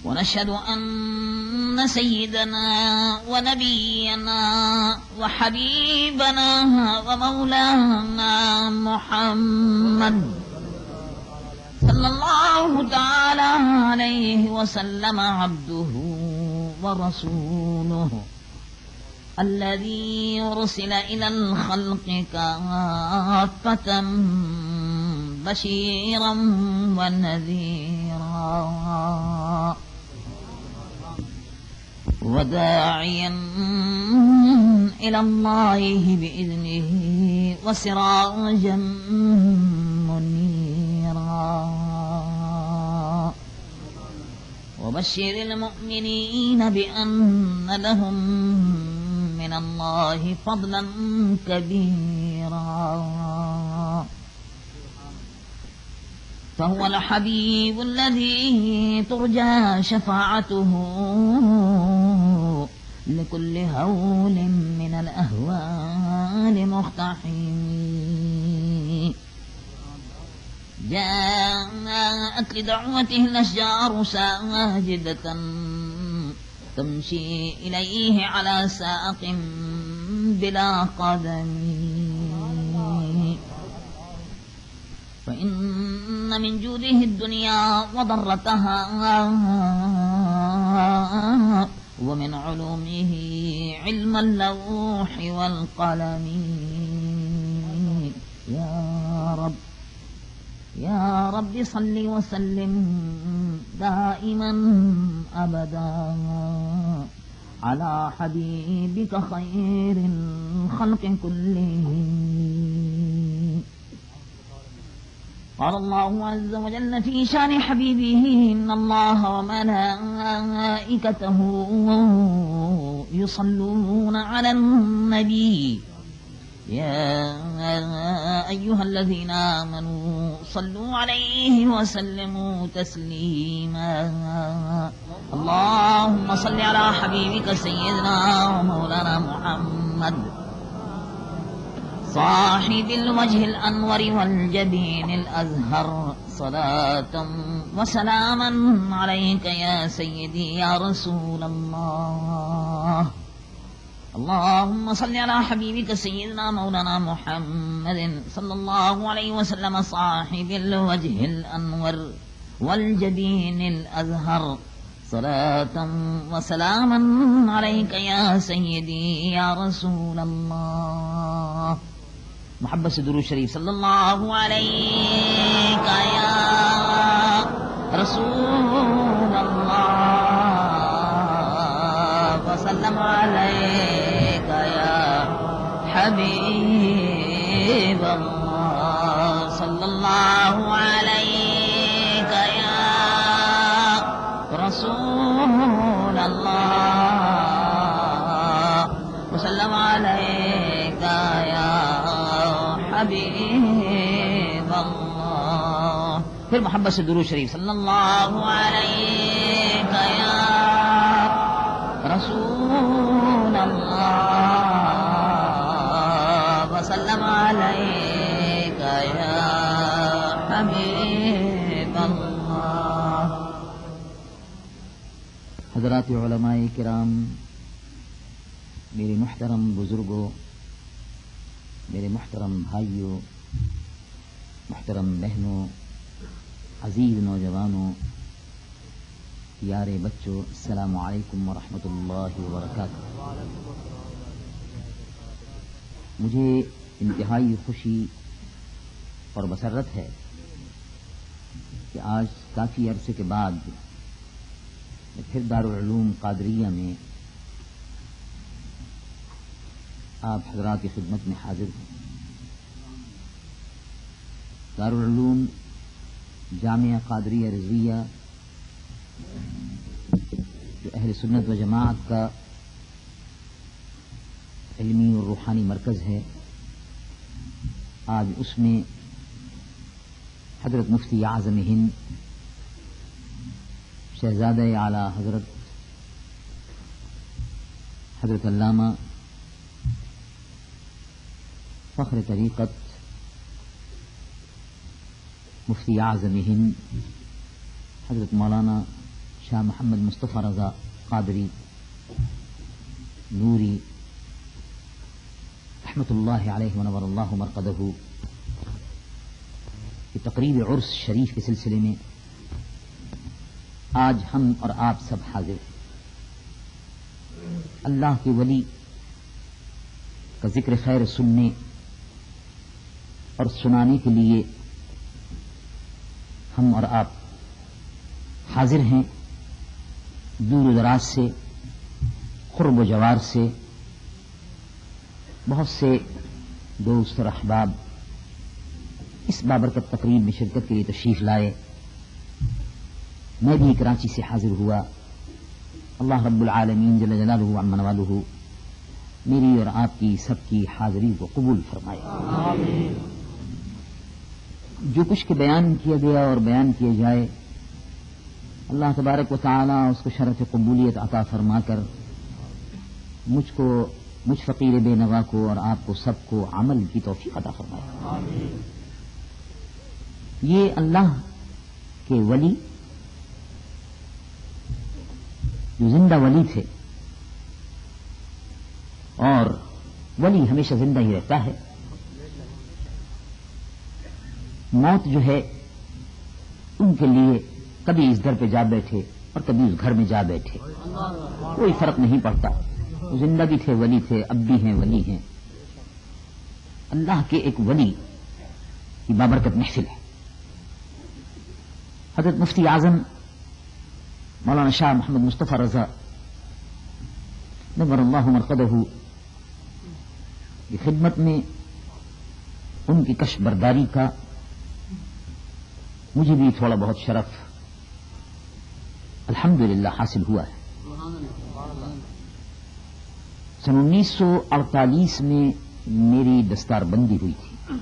ونشهد أن سيدنا ونبينا وحبيبنا ومولانا محمد صلى الله تعالى عليه وسلم عبده ورسوله الذي أرسل إلى الخلق كافة بشيرا ونذيرا وداعيا إلى الله بإذنه وسراجا منيرا وبشر المؤمنين بأن لهم من الله فضلا كبيرا فهو الحبيب الذي ترجى شفاعته لكل هول من الأهوال مقتحم. جاءت لدعوته الأشجار ساجدة تمشي إليه على ساق بلا قدم. فإن من جوده الدنيا وضرتها ومن علومه علم اللوح والقلم. يا رب صل وسلم دائما أبدا على حبيبك خير الخلق كلهم. قال الله عز وجل في شان حبيبه: إن الله وملائكته يصلون على النبي يا أيها الذين آمنوا صلوا عليه وسلموا تسليما. اللهم صل على حبيبك سيدنا ومولانا محمد صاحب الوجه الأنور والجبين الأزهر صلاة وسلاما عليك يا سيدي يا رسول الله. اللهم صل على حبيبك سيدنا مولانا محمد صلى الله عليه وسلم صاحب الوجه الأنور والجبين الأزهر صلاة وسلاما عليك يا سيدي يا رسول الله. محبت سے درود شریف صلی اللہ علیک یا رسول اللہ وسلم علیک یا حبیب اللہ صلی اللہ علیک یا رسول اللہ وسلم علیک یا حبیب اللہ. پھر محبت سے درود شریف صلی اللہ علیہ یا رسول اللہ وسلم علیہ یا حبیب اللہ. حضرات علماء کرام، میرے محترم بزرگوں، میرے محترم بھائیوں، محترم بہنوں، عزیز نوجوانوں، پیارے بچوں، السلام علیکم ورحمۃ اللہ وبرکاتہ. مجھے انتہائی خوشی اور مسرت ہے کہ آج کافی عرصے کے بعد پھر دارالعلوم قادریہ میں آپ حضرات کی خدمت میں حاضر ہوں. دارالعلوم جامعہ قادریہ رضویہ جو اہل سنت و جماعت کا علمی اور روحانی مرکز ہے، آج اس میں حضرت مفتی اعظم ہند شہزادہ اعلیٰ حضرت علامہ فخر طریقت مفتی اعظم ہند حضرت مولانا شاہ محمد مصطفیٰ رضا قادری نوری رحمۃ اللہ علیہ ونور اللہ مرقدہ کی تقریب عرس شریف کے سلسلے میں آج ہم اور آپ سب حاضر ہیں۔ اللہ کے ولی کا ذکر خیر سننے اور سنانے کے لیے ہم اور آپ حاضر ہیں، دور و دراز سے، قرب و جوار سے، بہت سے دوست اور احباب اس بابرکت تقریب میں شرکت کے لیے تشریف لائے۔ میں بھی کراچی سے حاضر ہوا۔ اللہ رب العالمین جل جلالہ عم نوالہ میری اور آپ کی سب کی حاضری کو قبول فرمائے۔ آمین۔ جو کچھ کے بیان کیا گیا اور بیان کیا جائے، اللہ تبارک و تعالی اس کو شرف قبولیت عطا فرما کر مجھ فقیر بے نوا کو اور آپ کو سب کو عمل کی توفیق عطا فرمائے۔ آمین۔ یہ اللہ کے ولی جو زندہ ولی تھے، اور ولی ہمیشہ زندہ ہی رہتا ہے، موت جو ہے ان کے لیے کبھی اس در پہ جا بیٹھے اور کبھی اس گھر میں جا بیٹھے، کوئی فرق نہیں پڑتا۔ وہ زندہ بھی تھے، ولی تھے، اب بھی ہیں، ولی ہیں۔ اللہ کے ایک ولی کی بابرکت محفل ہے۔ حضرت مفتی اعظم مولانا شاہ محمد مصطفیٰ رضا نور اللہ مرقدہ کی خدمت میں ان کی کش برداری کا مجھے بھی تھوڑا بہت شرف الحمدللہ حاصل ہوا ہے۔ سن 1948 میں میری دستار بندی ہوئی تھی،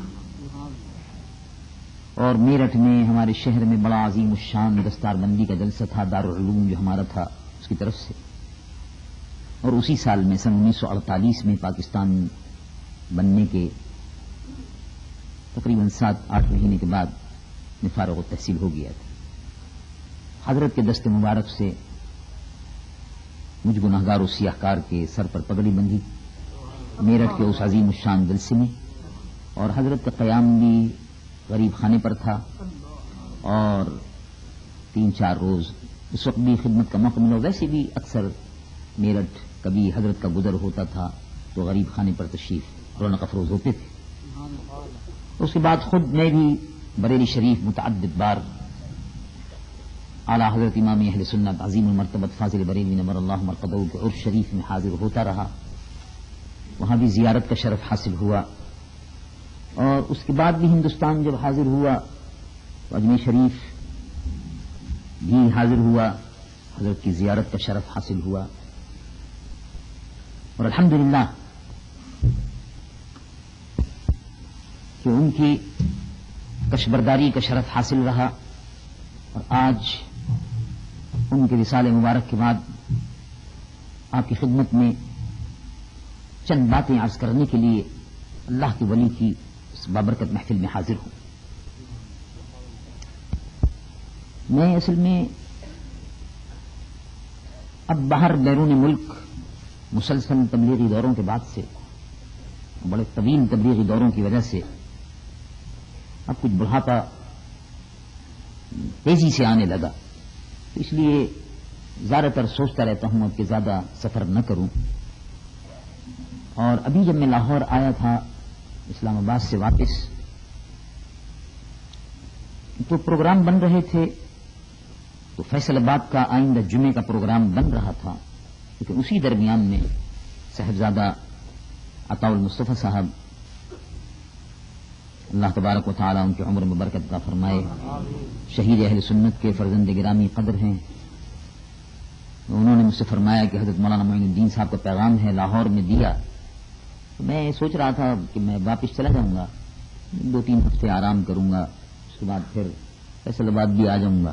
اور میرٹھ میں ہمارے شہر میں بڑا عظیم الشان دستار بندی کا جلسہ تھا، دارالعلوم جو ہمارا تھا اس کی طرف سے، اور اسی سال میں سن 1948 میں پاکستان بننے کے تقریباً 7-8 مہینے کے بعد میں فارغ التحصیل ہو گیا تھا۔ حضرت کے دست مبارک سے مجھ گناہگار و سیاہ کار کے سر پر پگڑی بندھی میرٹھ کے اس عظیم الشان جلسے میں، اور حضرت کا قیام بھی غریب خانے پر تھا، اور 3-4 روز اس وقت بھی خدمت کا موقع ملا۔ ویسے بھی اکثر میرٹھ کبھی حضرت کا گزر ہوتا تھا تو غریب خانے پر تشریف رونق افروز ہوتے تھے۔ اس کے بعد خود میں بھی بریلی شریف متعدد بار اعلیٰ حضرت امام اہل سنت عظیم المرتبت فاضل بریلوی نور اللہ مرقدہ کے عرس شریف میں حاضر ہوتا رہا، وہاں بھی زیارت کا شرف حاصل ہوا، اور اس کے بعد بھی ہندوستان جب حاضر ہوا تو اجمیر شریف بھی حاضر ہوا، حضرت کی زیارت کا شرف حاصل ہوا، اور الحمدللہ کہ ان کی کشبرداری کا شرف حاصل رہا، اور آج ان کے وصال مبارک کے بعد آپ کی خدمت میں چند باتیں عرض کرنے کے لیے اللہ کے ولی کی اس بابرکت محفل میں حاضر ہوں۔ میں اصل میں اب باہر بیرون ملک مسلسل تبلیغی دوروں کے بعد سے، بڑے طویل تبلیغی دوروں کی وجہ سے اب کچھ بڑھاپا تیزی سے آنے لگا، اس لیے زیادہ تر سوچتا رہتا ہوں اب کہ زیادہ سفر نہ کروں۔ اور ابھی جب میں لاہور آیا تھا اسلام آباد سے واپس، تو پروگرام بن رہے تھے، تو فیصل آباد کا آئندہ جمعے کا پروگرام بن رہا تھا، لیکن اسی درمیان میں صاحبزادہ عطاء المصطفیٰ صاحب اللہ تبارک و تعالیٰ ان کی عمر میں برکت عطا فرمائے، شہید اہل سنت کے فرزند گرامی قدر ہیں، انہوں نے مجھ سے فرمایا کہ حضرت مولانا معین الدین صاحب کا پیغام ہے، لاہور میں دیا۔ تو میں سوچ رہا تھا کہ میں واپس چلا جاؤں گا، 2-3 ہفتے آرام کروں گا، اس کے بعد پھر فیصل آباد بھی آ جاؤں گا،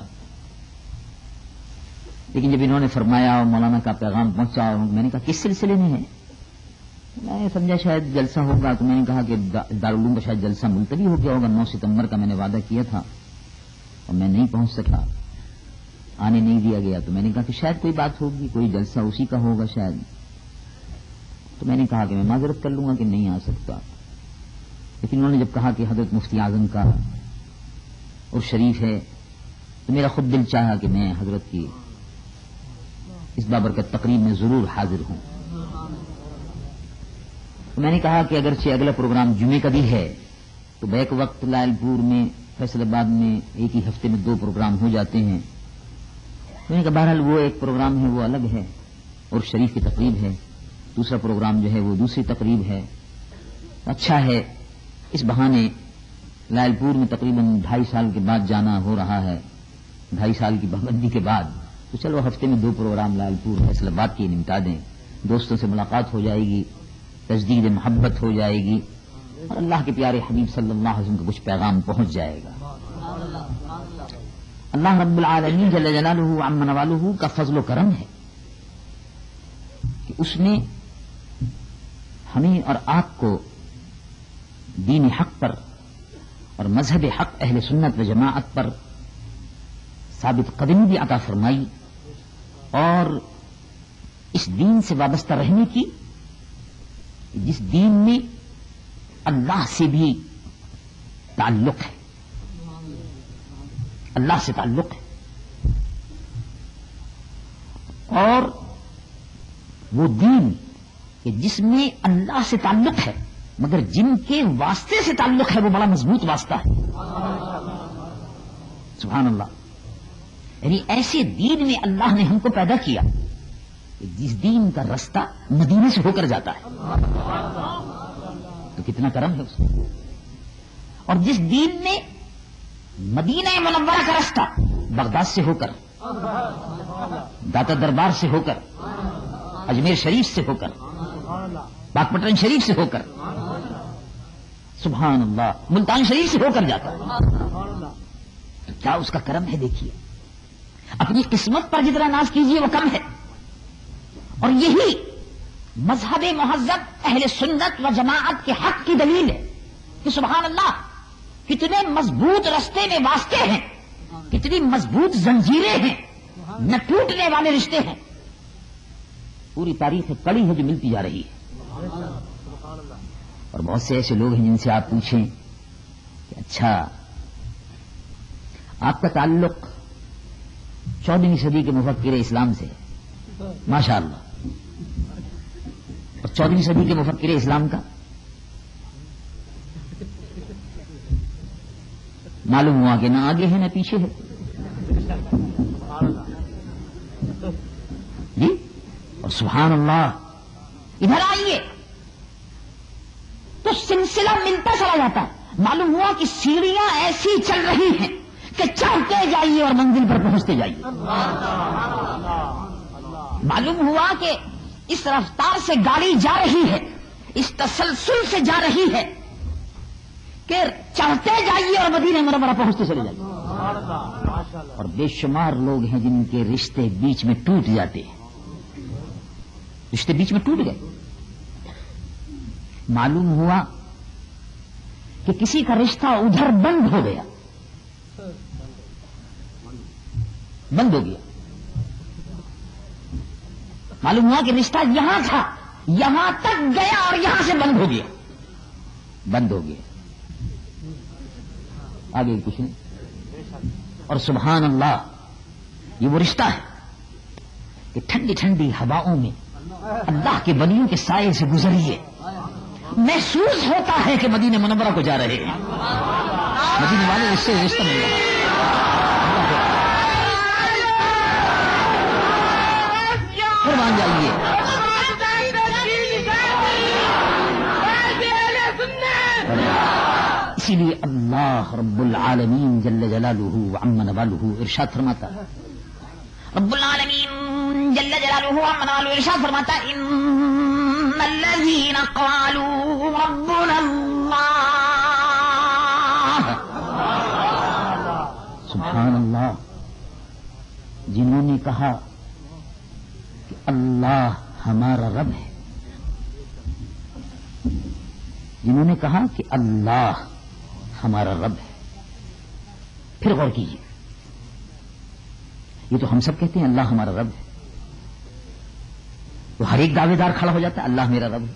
لیکن جب انہوں نے فرمایا مولانا کا پیغام پہنچا، اور میں نے کہا کس سلسلے میں ہے؟ میں سمجھا شاید جلسہ ہوگا، تو میں نے کہا کہ دارالعلوم کا شاید جلسہ ملتوی ہو گیا ہوگا، 9 ستمبر کا میں نے وعدہ کیا تھا اور میں نہیں پہنچ سکا، آنے نہیں دیا گیا تو میں نے کہا کہ شاید کوئی بات ہوگی، کوئی جلسہ اسی کا ہوگا شاید. تو میں نے کہا کہ میں معذرت کر لوں گا کہ نہیں آ سکتا. لیکن انہوں نے جب کہا کہ حضرت مفتی اعظم کا اور شریف ہے تو میرا خود دل چاہا کہ میں حضرت کی اس بابرکت تقریب میں ضرور حاضر ہوں. تو میں نے کہا کہ اگرچہ اگلا پروگرام جمعے کا بھی ہے تو بیک وقت لال پور میں فیصل آباد میں ایک ہی ہفتے میں 2 پروگرام ہو جاتے ہیں. میں نے کہا بہرحال وہ ایک پروگرام ہے وہ الگ ہے اور شریف کی تقریب ہے، دوسرا پروگرام جو ہے وہ دوسری تقریب ہے. اچھا ہے اس بہانے لال پور میں تقریباً 2.5 سال کے بعد جانا ہو رہا ہے، 2.5 سال کی پابندی کے بعد. تو چلو ہفتے میں 2 پروگرام لال پور فیصل آباد کی نمٹا دیں، دوستوں سے ملاقات ہو جائے گی، تجدید محبت ہو جائے گی اور اللہ کے پیارے حبیب صلی اللہ علیہ وسلم کا کچھ پیغام پہنچ جائے گا. اللہ رب العالمین جل جلالہ عم نوالہ کا فضل و کرم ہے کہ اس نے ہمیں اور آپ کو دین حق پر اور مذہب حق اہل سنت و جماعت پر ثابت قدمی بھی عطا فرمائی اور اس دین سے وابستہ رہنے کی، جس دین میں اللہ سے بھی تعلق ہے، اللہ سے تعلق ہے اور وہ دین کہ جس میں اللہ سے تعلق ہے مگر جن کے واسطے سے تعلق ہے وہ بڑا مضبوط واسطہ ہے. سبحان اللہ. یعنی ایسے دین میں اللہ نے ہم کو پیدا کیا کہ جس دین کا رستہ مدینے سے ہو کر جاتا ہے تو کتنا کرم ہے اس میں. اور جس دین میں مدینہ منورہ کا رستہ بغداد سے ہو کر، داتا دربار سے ہو کر، اجمیر شریف سے ہو کر، پاک پٹن شریف سے ہو کر، سبحان اللہ، ملتان شریف سے ہو کر جاتا ہے تو کیا اس کا کرم ہے. دیکھیے اپنی قسمت پر جتنا ناز کیجیے وہ کم ہے. اور یہی مذہب مہذب اہل سنت و جماعت کے حق کی دلیل ہے کہ سبحان اللہ کتنے مضبوط رستے میں واسطے ہیں، کتنی مضبوط زنجیریں ہیں، نہ ٹوٹنے والے رشتے ہیں. پوری تاریخ کڑی ہے جو ملتی جا رہی ہے. اور بہت سے ایسے لوگ ہیں جن سے آپ پوچھیں کہ اچھا آپ کا تعلق 14ویں صدی کے مفکر اسلام سے ہے، ماشاء اللہ، اور 14ویں صدی کے مفکر اسلام کا معلوم ہوا کہ نہ آگے ہے نہ پیچھے ہے. جی اور سبحان اللہ ادھر آئیے تو سلسلہ ملتا چلا جاتا ہے. معلوم ہوا کہ سیڑھیاں ایسی چل رہی ہیں کہ چڑھتے جائیے اور منزل پر پہنچتے جائیے. معلوم ہوا کہ اس رفتار سے گاڑی جا رہی ہے، اس تسلسل سے جا رہی ہے کہ چڑھتے جائیے اور مدینہ منورہ پہنچتے چلے جائیے. اور بے شمار لوگ ہیں جن کے رشتے بیچ میں ٹوٹ جاتے ہیں، رشتے بیچ میں ٹوٹ گئے. معلوم ہوا کہ کسی کا رشتہ ادھر بند ہو گیا، بند ہو گیا. معلوم ہوا کہ رشتہ یہاں تھا، یہاں تک گیا اور یہاں سے بند ہو گیا، بند ہو گیا، آگے کچھ نہیں. اور سبحان اللہ یہ وہ رشتہ ہے کہ ٹھنڈی ٹھنڈی ہواؤں میں اللہ کے ولیوں کے سائے سے گزریے، محسوس ہوتا ہے کہ مدینہ منورہ کو جا رہے ہیں. مدینے والے اس سے رشتہ مل رہا ہے. قربان جائیے. اسی لیے اللہ رب العالمین جل جلالہ وعم نوالہ ارشاد فرماتا ہے، رب العالمین جل جلالہ وعم نوالہ ارشاد فرماتا ہے ان الذین قالوا ربنا اللہ. سبحان اللہ. جنہوں نے کہا کہ اللہ ہمارا رب ہے، جنہوں نے کہا کہ اللہ ہمارا رب ہے. پھر غور کیجیے، یہ تو ہم سب کہتے ہیں اللہ ہمارا رب ہے، تو ہر ایک دعوے دار کھڑا ہو جاتا ہے اللہ میرا رب ہے.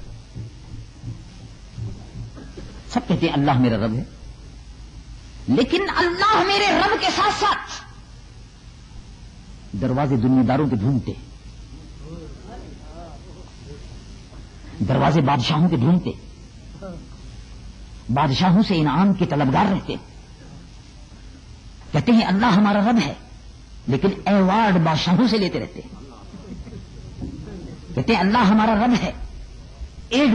سب کہتے ہیں اللہ میرا رب ہے، لیکن اللہ میرے رب کے ساتھ ساتھ دروازے دنیا داروں کے ڈھونڈتے، دروازے بادشاہوں کے ڈھونڈتے، بادشاہوں سے انعام کے طلبگار رہتے. کہتے ہیں اللہ ہمارا رب ہے، لیکن ایوارڈ بادشاہوں سے لیتے رہتے ہیں. کہتے ہیں اللہ ہمارا رب ہے، ایڈ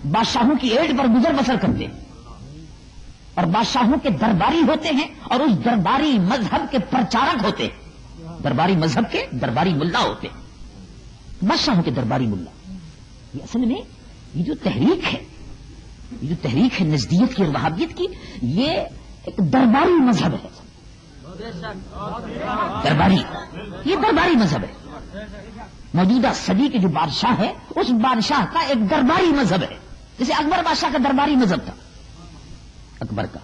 بادشاہوں کی ایڈ پر گزر بسر کرتے اور بادشاہوں کے درباری ہوتے ہیں اور اس درباری مذہب کے پرچارک ہوتے ہیں، درباری مذہب کے درباری ملا ہوتے ہیں، بادشاہوں کے درباری ملا. یہ اصل میں یہ جو تحریک ہے نزدیت کی اور وہابیت کی، یہ ایک درباری مذہب ہے. درباری، یہ درباری مذہب ہے. موجودہ صدی کے جو بادشاہ ہے اس بادشاہ کا ایک درباری مذہب ہے. جیسے اکبر بادشاہ کا درباری مذہب تھا اکبر کا،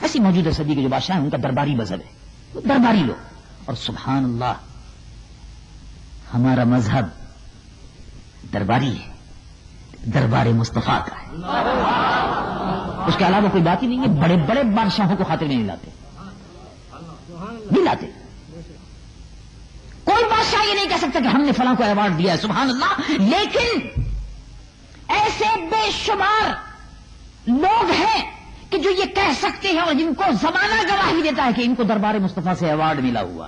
ایسی موجودہ صدی کے جو بادشاہ ہیں ان کا درباری مذہب ہے، درباری لوگ. اور سبحان اللہ ہمارا مذہب درباری ہے، دربار مصطفیٰ کا ہے. اس کے علاوہ کوئی بات ہی نہیں ہے. بڑے بڑے بادشاہوں کو خاطر میں نہیں لاتے. کوئی بادشاہ یہ نہیں کہہ سکتا کہ ہم نے فلاں کو ایوارڈ دیا ہے، سبحان اللہ. لیکن ایسے بے شمار لوگ ہیں کہ جو یہ کہہ سکتے ہیں اور جن کو زمانہ گواہی دیتا ہے کہ ان کو دربار مصطفیٰ سے ایوارڈ ملا ہوا.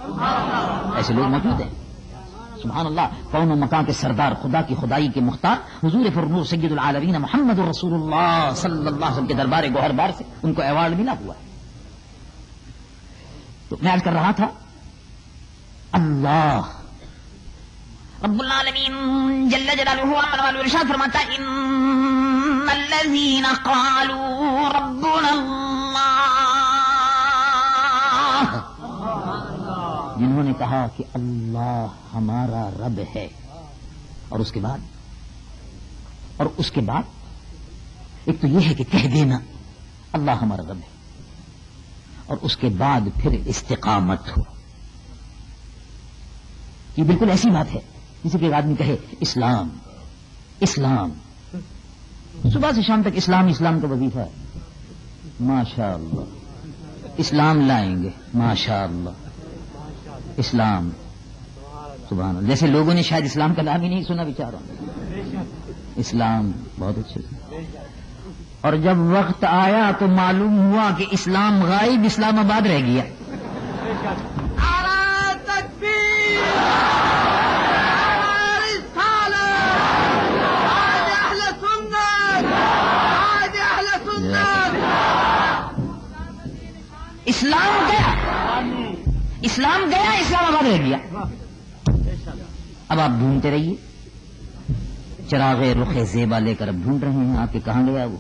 ایسے لوگ موجود ہیں سبحان اللہ. کون و مکان کے سردار، خدا کی خدائی کے مختار، حضور فرنور سید العالمین محمد رسول اللہ صلی اللہ علیہ وسلم کے دربار گوہر بار سے ان کو ایوارڈ ملا ہوا ہے. تو میں عرض کر رہا تھا اللہ رب العالمین جل جلالہ ارشاد فرماتا ہے ان الذین قالوا ربنا اللہ، جنہوں نے کہا کہ اللہ ہمارا رب ہے، اور اس کے بعد ایک تو یہ ہے کہ کہہ دینا اللہ ہمارا رب ہے، اور اس کے بعد پھر استقامت ہو. یہ بالکل ایسی بات ہے جسے کہ ایک آدمی کہے اسلام اسلام، صبح سے شام تک اسلام اسلام کا وظیفہ ہے. ماشاء اللہ اسلام لائیں گے، ماشاء اللہ اسلام، سبحان اللہ. جیسے لوگوں نے شاید اسلام کا نام ہی نہیں سنا بیچاروں. اسلام بہت اچھے سے. اور جب وقت آیا تو معلوم ہوا کہ اسلام غائب، اسلام آباد رہ گیا. اسلام گیا اسلام آباد رہ گیا. اب آپ ڈھونڈتے رہیے، چراغ رخ زیبا لے کر اب ڈھونڈ رہے ہیں آپ کے کہاں گیا وہ.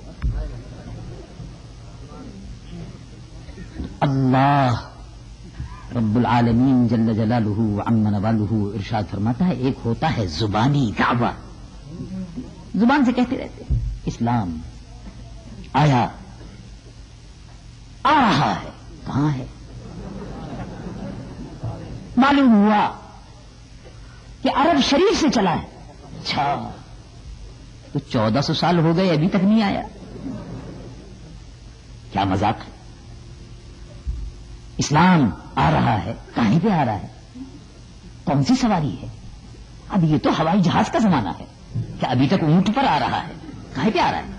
اللہ رب العالمین جل جلالہ وعم نوالہ ارشاد فرماتا ہے ایک ہوتا ہے زبانی دعویٰ، زبان سے کہتے رہتے ہیں اسلام آیا، آ رہا ہے، کہاں ہے؟ معلوم ہوا کہ عرب شریف سے چلا ہے. اچھا تو 1400 سال ہو گئے ابھی تک نہیں آیا، کیا مذاق ہے؟ اسلام آ رہا ہے، کہیں پہ آ رہا ہے؟ کون سی سواری ہے؟ اب یہ تو ہوائی جہاز کا زمانہ ہے کہ ابھی تک اونٹ پر آ رہا ہے، کہیں پہ آ رہا ہے؟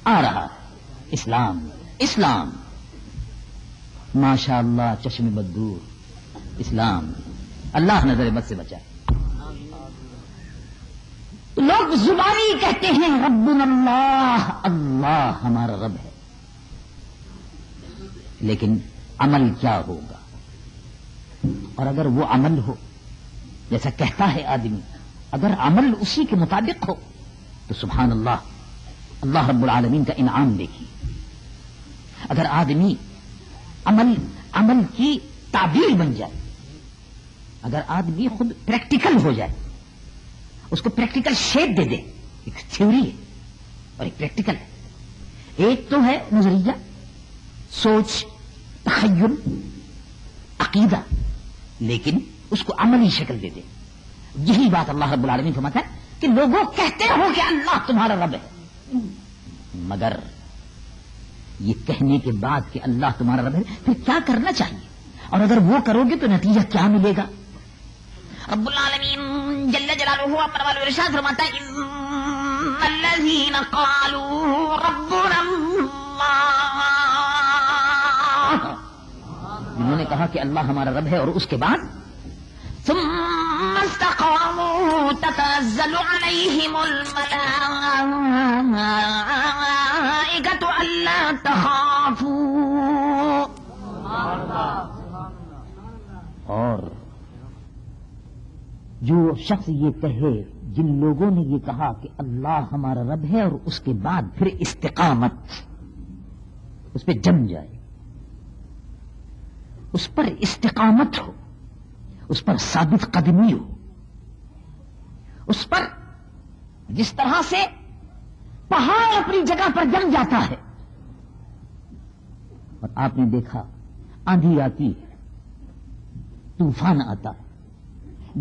آ رہا ہے اسلام اسلام، ماشاء اللہ چشم بدور اسلام. اللہ نظر بد سے بچائے. لوگ زبانی کہتے ہیں ربنا اللہ، اللہ ہمارا رب ہے، لیکن عمل کیا ہوگا؟ اور اگر وہ عمل ہو جیسا کہتا ہے آدمی، اگر عمل اسی کے مطابق ہو تو سبحان اللہ اللہ رب العالمین کا انعام دیکھیے. اگر آدمی عمل کی تعبیر بن جائے، اگر آدمی خود پریکٹیکل ہو جائے، اس کو پریکٹیکل شیپ دے دے. ایک تھیوری ہے اور ایک پریکٹیکل ہے. ایک تو ہے نظریہ، سوچ، تخیل، عقیدہ، لیکن اس کو عملی شکل دے دے. یہی بات اللہ رب العالمین فرماتا ہے کہ لوگوں کہتے ہو کہ اللہ تمہارا رب ہے، مگر یہ کہنے کے بعد کہ اللہ تمہارا رب ہے پھر کیا کرنا چاہیے، اور اگر وہ کرو گے تو نتیجہ کیا ملے گا؟ رب العالمین جل جلالہ اپنا والا ارشاد فرماتا ہے ان الذین قالوا ربنا اللہ، جنہوں نے کہا کہ اللہ ہمارا رب ہے اور اس کے بعد ثم استقاموا تتنزل عليهم الملائكة ألا تخافوا، اور جو شخص یہ کہے، جن لوگوں نے یہ کہا کہ اللہ ہمارا رب ہے اور اس کے بعد پھر استقامت اس پہ جم جائے، اس پر استقامت ہو، اس پر ثابت قدمی ہو، اس پر جس طرح سے پہاڑ اپنی جگہ پر جم جاتا ہے. اور آپ نے دیکھا آندھی آتی ہے، طوفان آتا ہے،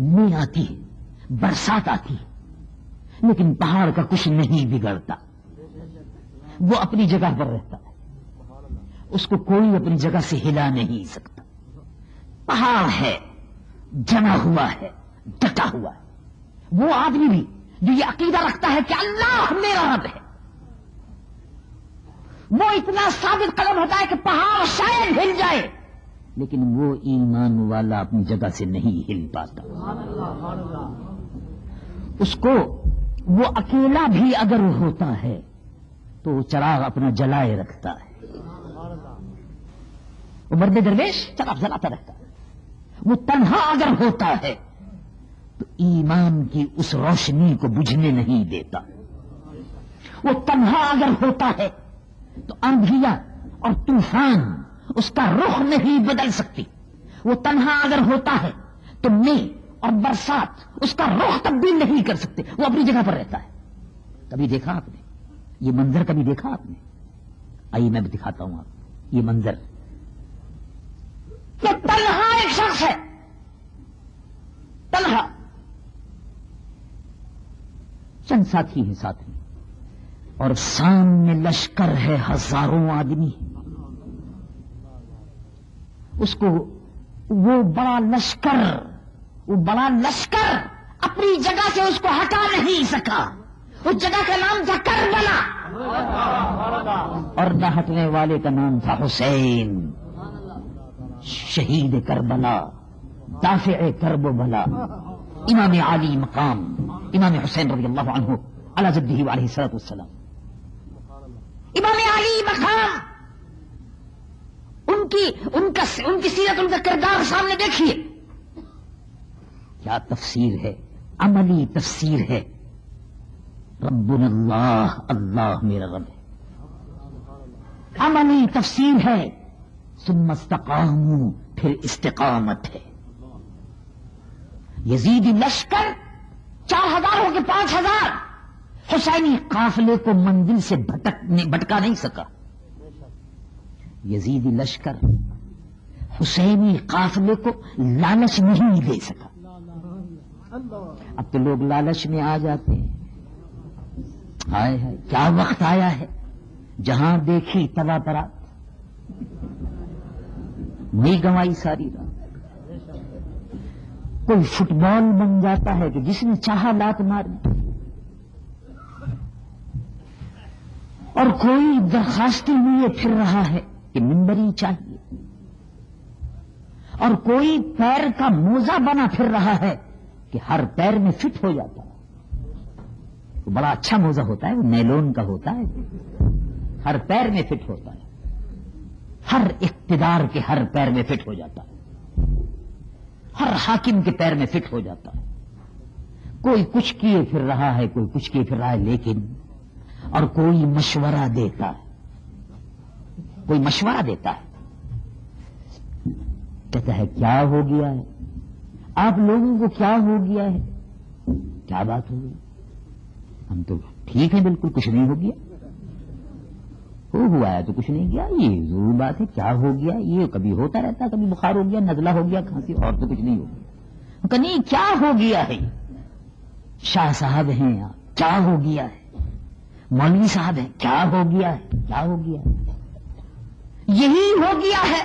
میں آتی ہے، برسات آتی ہے، لیکن پہاڑ کا کچھ نہیں بگڑتا، وہ اپنی جگہ پر رہتا ہے، اس کو کوئی اپنی جگہ سے ہلا نہیں سکتا. پہاڑ ہے، جمع ہوا ہے، ڈٹا ہوا ہے. وہ آدمی بھی جو یہ عقیدہ رکھتا ہے کہ اللہ میرا رب ہے، وہ اتنا ثابت قدم ہوتا ہے کہ پہاڑ شاید ہل جائے، لیکن وہ ایمان والا اپنی جگہ سے نہیں ہل پاتا. اس کو وہ اکیلا بھی اگر ہوتا ہے تو وہ چراغ اپنا جلائے رکھتا ہے، وہ مرد درویش چراغ جلاتا رہتا ہے. وہ تنہا اگر ہوتا ہے تو ایمان کی اس روشنی کو بجھنے نہیں دیتا. وہ تنہا اگر ہوتا ہے تو آندھیاں اور طوفان اس کا رخ نہیں بدل سکتی. وہ تنہا اگر ہوتا ہے تو میں اور برسات اس کا رخ تبدیل نہیں کر سکتے، وہ اپنی جگہ پر رہتا ہے. کبھی دیکھا آپ نے یہ منظر؟ کبھی دیکھا آپ نے؟ آئیے میں بھی دکھاتا ہوں آپ یہ منظر. کہ تنہا ایک شخص ہے، تنہا، چند ساتھی ہیں ساتھ میں، اور سامنے لشکر ہے، ہزاروں آدمی. اس کو وہ بڑا لشکر اپنی جگہ سے اس کو ہٹا نہیں سکا. اس جگہ کا نام تھا کربلا، اور نہ ہٹنے والے کا نام تھا حسین، شہید کربلا، دافع کرب و بلا، امام علی مقام، امام حسین رضی اللہ عنہ علی جدہ علیہ الصلوۃ والسلام. امام علی مقام، ان کی سیرت، ان کا کردار سامنے دیکھیے، کیا تفسیر ہے، عملی تفسیر ہے. ربنا اللہ، اللہ میرا رب ہے، عملی تفسیر ہے. ثم استقاموا، پھر استقامت ہے. یزید لشکر 4000 ہو کے 5000، حسینی قافلے کو منزل سے بھٹکا نہیں سکا. یزید لشکر حسینی قافلے کو لالچ نہیں دے سکا. اب تو لوگ لالچ میں آ جاتے ہیں. ہائے ہائے، کیا وقت آیا ہے جہاں دیکھی تباہ پرات، نہیں گنوائی ساری رات. کوئی فٹ بال بن جاتا ہے کہ جس نے چاہا لات ماری، اور کوئی درخواستیں لیے پھر رہا ہے کہ ممبری چاہیے، اور کوئی پیر کا موزہ بنا پھر رہا ہے کہ ہر پیر میں فٹ ہو جاتا ہے. وہ بڑا اچھا موزہ ہوتا ہے، وہ نیلون کا ہوتا ہے، ہر پیر میں فٹ ہوتا ہے، ہر اقتدار کے ہر پیر میں فٹ ہو جاتا ہے، ہر حاکم کے پیر میں فٹ ہو جاتا ہے. کوئی کچھ کیے پھر رہا ہے، کوئی کچھ کیے پھر رہا ہے، لیکن اور کوئی مشورہ دیتا ہے، کوئی مشورہ دیتا ہے، کہتا ہے کیا ہو گیا ہے آپ لوگوں کو، کیا ہو گیا ہے، کیا بات ہو گئی؟ ہم تو ٹھیک ہے، بالکل کچھ نہیں ہو گیا. ہوا ہے تو کچھ نہیں کیا، یہ ضرور بات ہے، کیا ہو گیا، یہ کبھی ہوتا رہتا، کبھی بخار ہو گیا، نزلہ ہو گیا، کھانسی، اور تو کچھ نہیں ہو گیا. کہ نہیں، کیا ہو گیا ہے؟ شاہ صاحب ہیں آپ، کیا ہو گیا ہے؟ مولوی صاحب ہیں، کیا ہو گیا ہے؟ کیا ہو گیا ہے؟ یہی ہو گیا ہے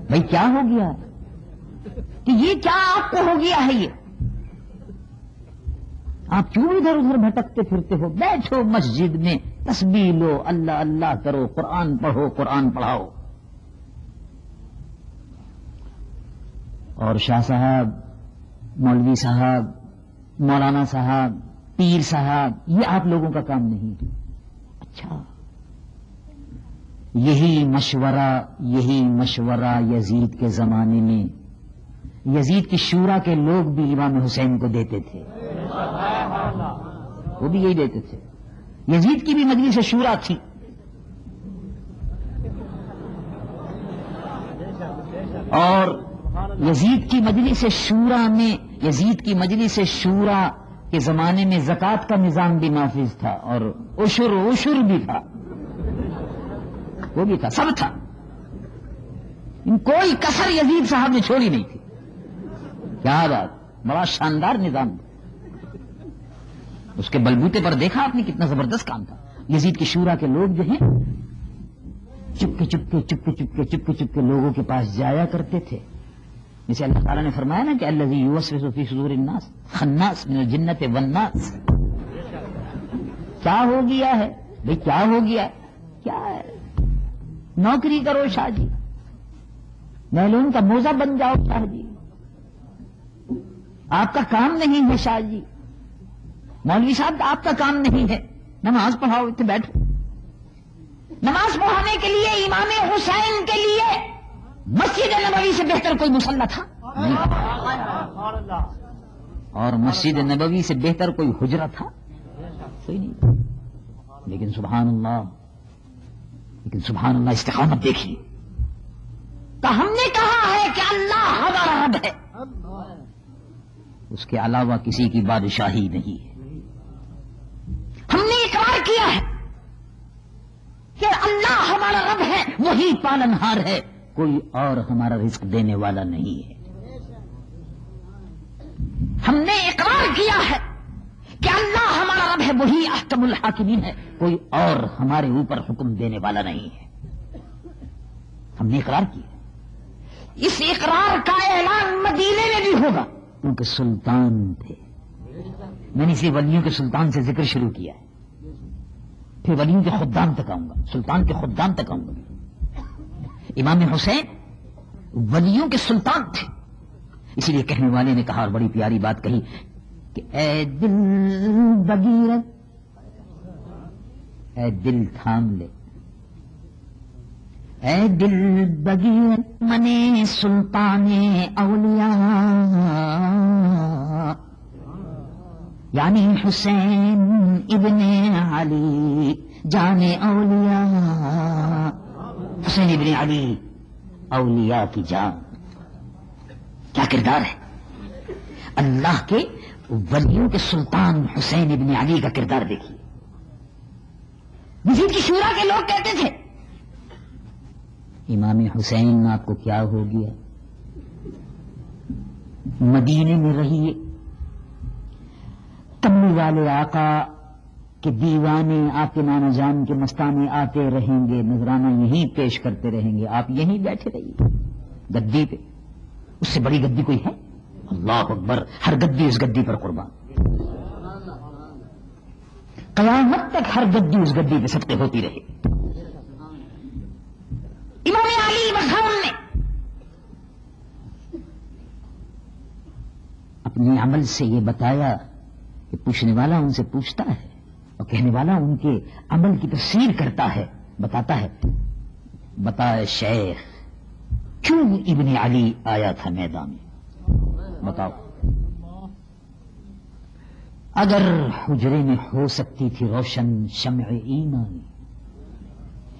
بھائی، کیا ہو گیا ہے کہ یہ کیا آپ کو ہو گیا ہے؟ یہ آپ کیوں ادھر ادھر بھٹکتے پھرتے ہو؟ بیٹھو مسجد میں، تسبیح لو، اللہ اللہ کرو، قرآن پڑھو، قرآن پڑھاؤ. اور شاہ صاحب، مولوی صاحب، مولانا صاحب، پیر صاحب، یہ آپ لوگوں کا کام نہیں. اچھا، یہی مشورہ یزید کے زمانے میں یزید کی شورا کے لوگ بھی امام حسین کو دیتے تھے. وہ بھی یہی دیتے تھے. یزید کی بھی مجلس شورا تھی. اور یزید کی مجلس شورا کے زمانے میں زکوٰۃ کا نظام بھی نافذ تھا، اور عشر بھی تھا، وہ بھی تھا، سب تھا. کوئی کسر یزید صاحب نے چھوڑی نہیں تھی. کیا بات، بڑا شاندار نظام تھا. اس کے بلبوتے پر دیکھا آپ نے کتنا زبردست کام تھا. یزید کی شورا کے لوگ جو ہیں چپ کے لوگوں کے پاس جایا کرتے تھے. جسے اللہ تعالیٰ نے فرمایا نا کہ الذی یوسوس فی صدور الناس خناس من الجنۃ والناس. کیا ہو گیا ہے بھئی، کیا ہو گیا ہے؟ کیا ہے؟ نوکری کرو شاہ جی، نیلون کا موزہ بن جاؤ شاہ جی، آپ کا کام نہیں ہے شاہ جی. مولوی صاحب آپ کا کام نہیں ہے، نماز پڑھاؤ، اتنے بیٹھو. نماز پڑھانے کے لیے امام حسین کے لیے مسجد نبوی سے بہتر کوئی مصلی تھا نہیں، اور مسجد نبوی سے بہتر کوئی حجرہ تھا کوئی نہیں. لیکن سبحان اللہ استقامت دیکھیے. تو ہم نے کہا ہے کہ اللہ ہمارا رب ہے، اس کے علاوہ کسی کی بادشاہی نہیں ہے. ہم نے اقرار کیا ہے کہ اللہ ہمارا رب ہے، وہی پالنہار ہے، کوئی اور ہمارا رزق دینے والا نہیں ہے. ہم نے اقرار کیا ہے کہ اللہ ہمارا رب ہے، وہی احکم الحاکمین ہے، کوئی اور ہمارے اوپر حکم دینے والا نہیں ہے. ہم نے اقرار کیا. اس اقرار کا اعلان مدینے میں بھی ہوگا، کیونکہ سلطان تھے. میں نے اسی ولیوں کے سلطان سے ذکر شروع کیا ہے، پھر ولیوں کے خدام تک آؤں گا، سلطان کے خدام تک آؤں گا. امام حسین ولیوں کے سلطان تھے. اسی لیے کہنے والے نے کہا، اور بڑی پیاری بات کہی کہ اے دل بغیرت، اے دل تھام لے، اے دل بغیرت منے سلطان اولیاء، یعنی حسین ابن علی جان اولیاء. حسین ابن علی اولیاء کی جان. کیا کردار ہے اللہ کے ولیوں کے سلطان حسین ابن علی کا کردار دیکھیے. یزید کی شورا کے لوگ کہتے تھے امام حسین آپ کو کیا ہو گیا، مدینے میں رہیے، کملی والے آقا کے دیوانے آپ کے نانا جان کے مستانے آتے رہیں گے، نذرانہ یہیں پیش کرتے رہیں گے، آپ یہیں بیٹھے رہیے گدی پہ. اس سے بڑی گدی کوئی ہے؟ اللہ اکبر. ہر گدی اس گدی پر قربان، قیامت تک ہر گدی اس گدی پہ صدقے ہوتی رہے. امام علی مقام نے اپنے عمل سے یہ بتایا کہ پوچھنے والا ان سے پوچھتا ہے اور کہنے والا ان کے عمل کی تفسیر کرتا ہے، بتاتا ہے. بتا شیخ کیوں ابن علی آیا تھا میدان میں؟ بتاؤ. اگر حجرے میں ہو سکتی تھی روشن شمع ایمان،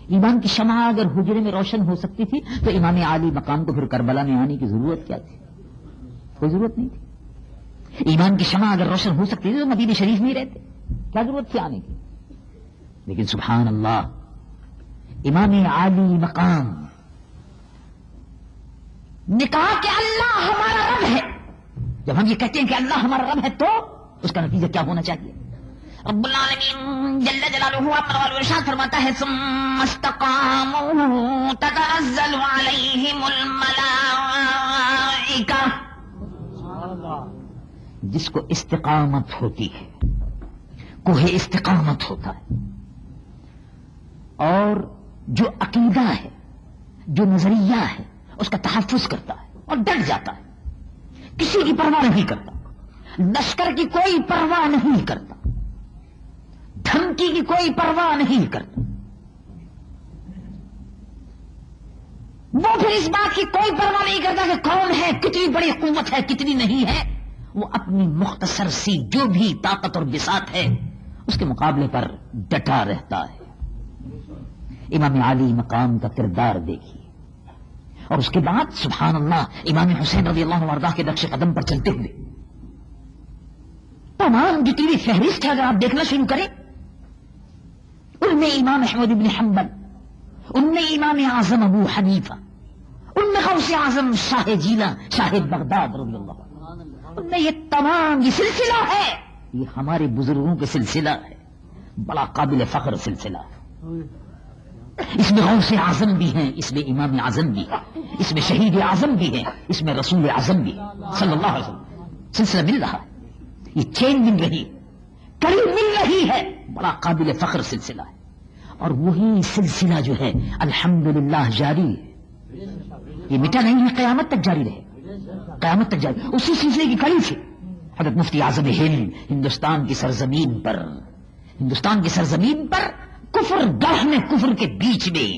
ایمان کی شمع اگر حجرے میں روشن ہو سکتی تھی تو امام علی مقام کو پھر کربلا میں آنے کی ضرورت کیا تھی؟ کوئی ضرورت نہیں تھی. ایمان کی شمع اگر روشن ہو سکتی تھی تو مدینہ شریف میں ہی رہتے، کیا ضرورت تھی آنے کی؟ لیکن سبحان اللہ، امام عالی مقام نے کہا کہ اللہ ہمارا رب ہے. جب ہم یہ کہتے ہیں کہ اللہ ہمارا رب ہے تو اس کا نتیجہ کیا ہونا چاہیے؟ رب العالمین جل جلالہ اپنا ارشاد فرماتا ہے ثم استقاموا تتنزل علیہم الملائکہ. جس کو استقامت ہوتی ہے، کوہ استقامت ہوتا ہے، اور جو عقیدہ ہے، جو نظریہ ہے، اس کا تحفظ کرتا ہے اور ڈٹ جاتا ہے، کسی کی پرواہ نہیں کرتا، لشکر کی کوئی پرواہ نہیں کرتا، دھمکی کی کوئی پرواہ نہیں کرتا، وہ پھر اس بات کی کوئی پرواہ نہیں کرتا کہ کون ہے، کتنی بڑی قوت ہے، کتنی نہیں ہے. وہ اپنی مختصر سی جو بھی طاقت اور بساط ہے اس کے مقابلے پر ڈٹا رہتا ہے. امام عالی مقام کا کردار دیکھیے. اور اس کے بعد سبحان اللہ امام حسین رضی اللہ عنہ وارضاہ کے نقش قدم پر چلتے ہوئے تمام جتنی بھی فہرست ہے اگر آپ دیکھنا شروع کریں، ان میں امام احمد بن حنبل، ان میں امام اعظم ابو حنیفہ، ان میں غوث اعظم شاہ جیلان شاہ بغداد رضی اللہ عنہ، ان میں یہ تمام یہ سلسلہ ہے، یہ ہمارے بزرگوں کے سلسلہ ہے، بڑا قابل فخر سلسلہ ہے. اس میں غوث اعظم بھی ہیں، اس میں امام اعظم بھی ہے، اس میں شہید اعظم بھی ہیں، اس میں رسول اعظم بھی صلی اللہ علیہ وسلم. سلسلہ مل رہا ہے، یہ چین مل رہی ہے، کڑی مل رہی ہے، بڑا قابل فخر سلسلہ ہے. اور وہی سلسلہ جو ہے الحمدللہ جاری ہے، یہ مٹا نہیں ہے، قیامت تک جاری رہے، قیامت تک جاری. اسی سلسلے کی کڑی سے حضرت مفتی اعظم ہند ہندوستان کی سرزمین پر کفر گڑھ میں کفر کے بیچ میں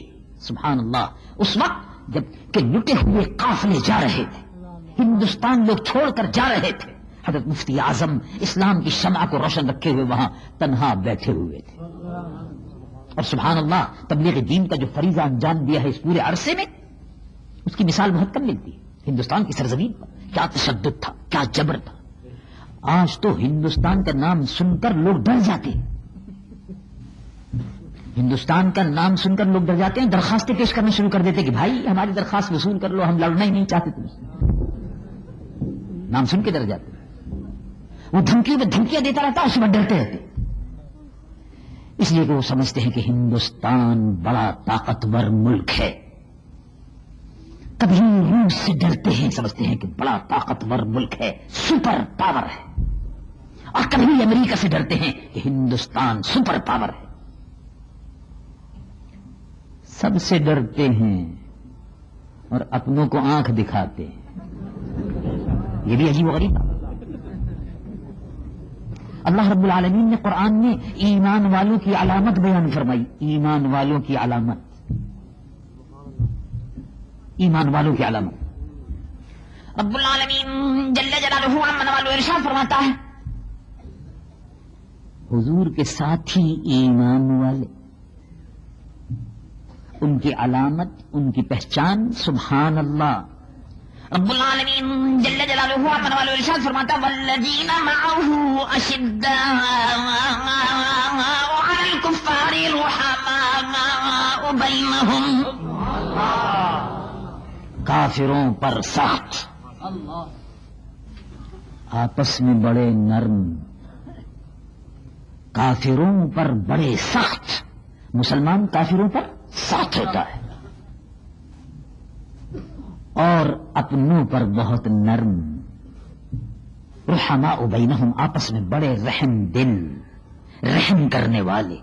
سبحان اللہ اس وقت جب کہ لٹے ہوئے قافلے جا رہے تھے، ہندوستان لوگ چھوڑ کر جا رہے تھے، حضرت مفتی اعظم اسلام کی شمع کو روشن رکھے ہوئے وہاں تنہا بیٹھے ہوئے تھے. اور سبحان اللہ تبلیغ دین کا جو فریضہ انجام دیا ہے اس پورے عرصے میں، اس کی مثال بہت کم ملتی ہے. ہندوستان کی سرزمین پر کیا تشدد تھا، کیا جبر تھا. آج تو ہندوستان کا نام سن کر لوگ ڈر جاتے ہیں، ہندوستان کا نام سن کر لوگ ڈر جاتے ہیں، درخواستیں پیش کرنا شروع کر دیتے کہ بھائی ہماری درخواست وصول کر لو، ہم لڑنا ہی نہیں چاہتے تم سے. نام سن کے ڈر جاتے ہیں، وہ دھمکیاں دیتا رہتا ہے، اس میں ڈرتے رہتے. اس لیے کہ وہ سمجھتے ہیں کہ ہندوستان بڑا طاقتور ملک ہے. کبھی روس سے ڈرتے ہیں، سمجھتے ہیں کہ بڑا طاقتور ملک ہے، سپر پاور ہے. اور کبھی امریکہ سے ڈرتے ہیں کہ ہندوستان سپر پاور ہے. سب سے ڈرتے ہیں اور اپنوں کو آنکھ دکھاتے ہیں. یہ بھی عجیب و غریب. اللہ رب العالمین نے قرآن میں ایمان والوں کی علامت بیان فرمائی. ایمان والوں کی علامت، ایمان والوں کی علامت. رب العالمین جل جلالہ عمن والو ارشاد فرماتا ہے حضور کے ساتھی ایمان والے، ان کی علامت، ان کی پہچان سبحان اللہ. رب العالمین جل جلالہ عمن والو ارشاد فرماتا والذین معه اشداء علی الکفار رحماء بینہم. کافروں پر سخت، آپس میں بڑے نرم، کافروں پر بڑے سخت. مسلمان کافروں پر سخت ہوتا ہے اور اپنوں پر بہت نرم. رحماء بینہم، آپس میں بڑے رحم دل، رحم کرنے والے.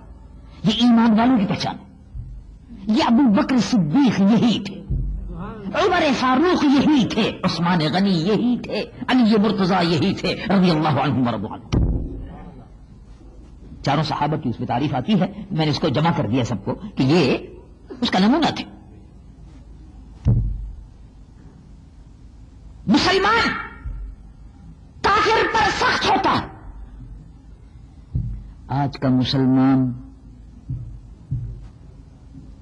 یہ ایمان والوں کی پہچان ہے. یہ ابو بکر صدیق یہی تھے، عمر فاروق یہی تھے، عثمان غنی یہی تھے، علی مرتضیٰ یہی تھے رضی اللہ عنہم ورضوا عنہ. چاروں صحابہ کی اس میں تعریف آتی ہے، میں نے اس کو جمع کر دیا سب کو کہ یہ اس کا نمونہ تھے. مسلمان کافر پر سخت ہوتا ہے. آج کا مسلمان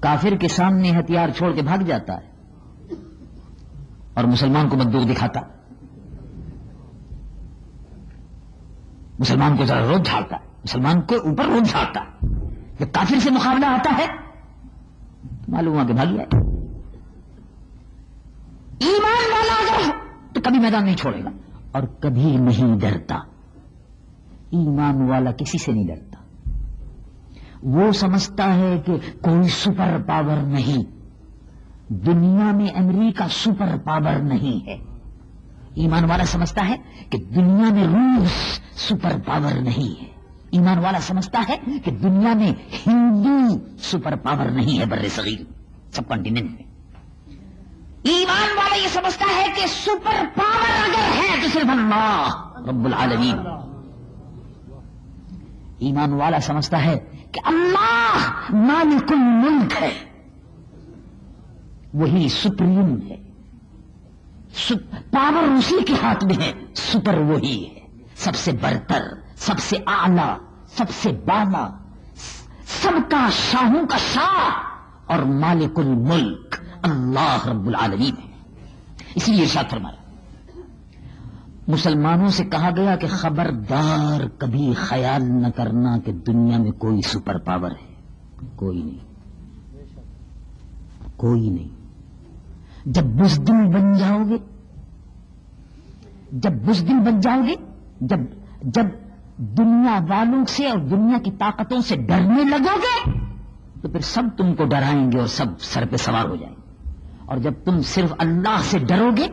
کافر کے سامنے ہتھیار چھوڑ کے بھاگ جاتا ہے اور مسلمان کو بندوق دکھاتا، مسلمان کو ذرا روب جھاڑتا، مسلمان کو اوپر روب جھاڑتا جب کافر سے مقابلہ آتا ہے تو معلوم ہوا کہ بھاگ گیا. ایمان والا اگر ہو تو کبھی میدان نہیں چھوڑے گا اور کبھی نہیں ڈرتا. ایمان والا کسی سے نہیں ڈرتا. وہ سمجھتا ہے کہ کوئی سپر پاور نہیں. دنیا میں امریکہ سپر پاور نہیں ہے. ایمان والا سمجھتا ہے کہ دنیا میں روس سپر پاور نہیں ہے. ایمان والا سمجھتا ہے کہ دنیا میں ہندو سپر پاور نہیں ہے بر صغیر سب کانٹیننٹ میں. ایمان والا یہ سمجھتا ہے کہ سپر پاور اگر ہے تو صرف اللہ رب العالمین. ایمان والا سمجھتا ہے کہ اللہ مالک الملک ہے, وہی سپریم ہے. پاور اسی کے ہاتھ میں ہے, سپر وہی ہے, سب سے برتر, سب سے اعلی, سب سے بالا, سب کا شاہوں کا شاہ اور مالک الملک اللہ رب العالمین ہے. اسی لیے ارشاد فرمایا مسلمانوں سے کہا گیا کہ خبردار کبھی خیال نہ کرنا کہ دنیا میں کوئی سپر پاور ہے. کوئی نہیں, کوئی نہیں. جب بزدل بن جاؤ گے, جب بزدل بن جاؤ گے, جب دنیا والوں سے اور دنیا کی طاقتوں سے ڈرنے لگو گے تو پھر سب تم کو ڈرائیں گے اور سب سر پہ سوار ہو جائیں گے. اور جب تم صرف اللہ سے ڈرو گے,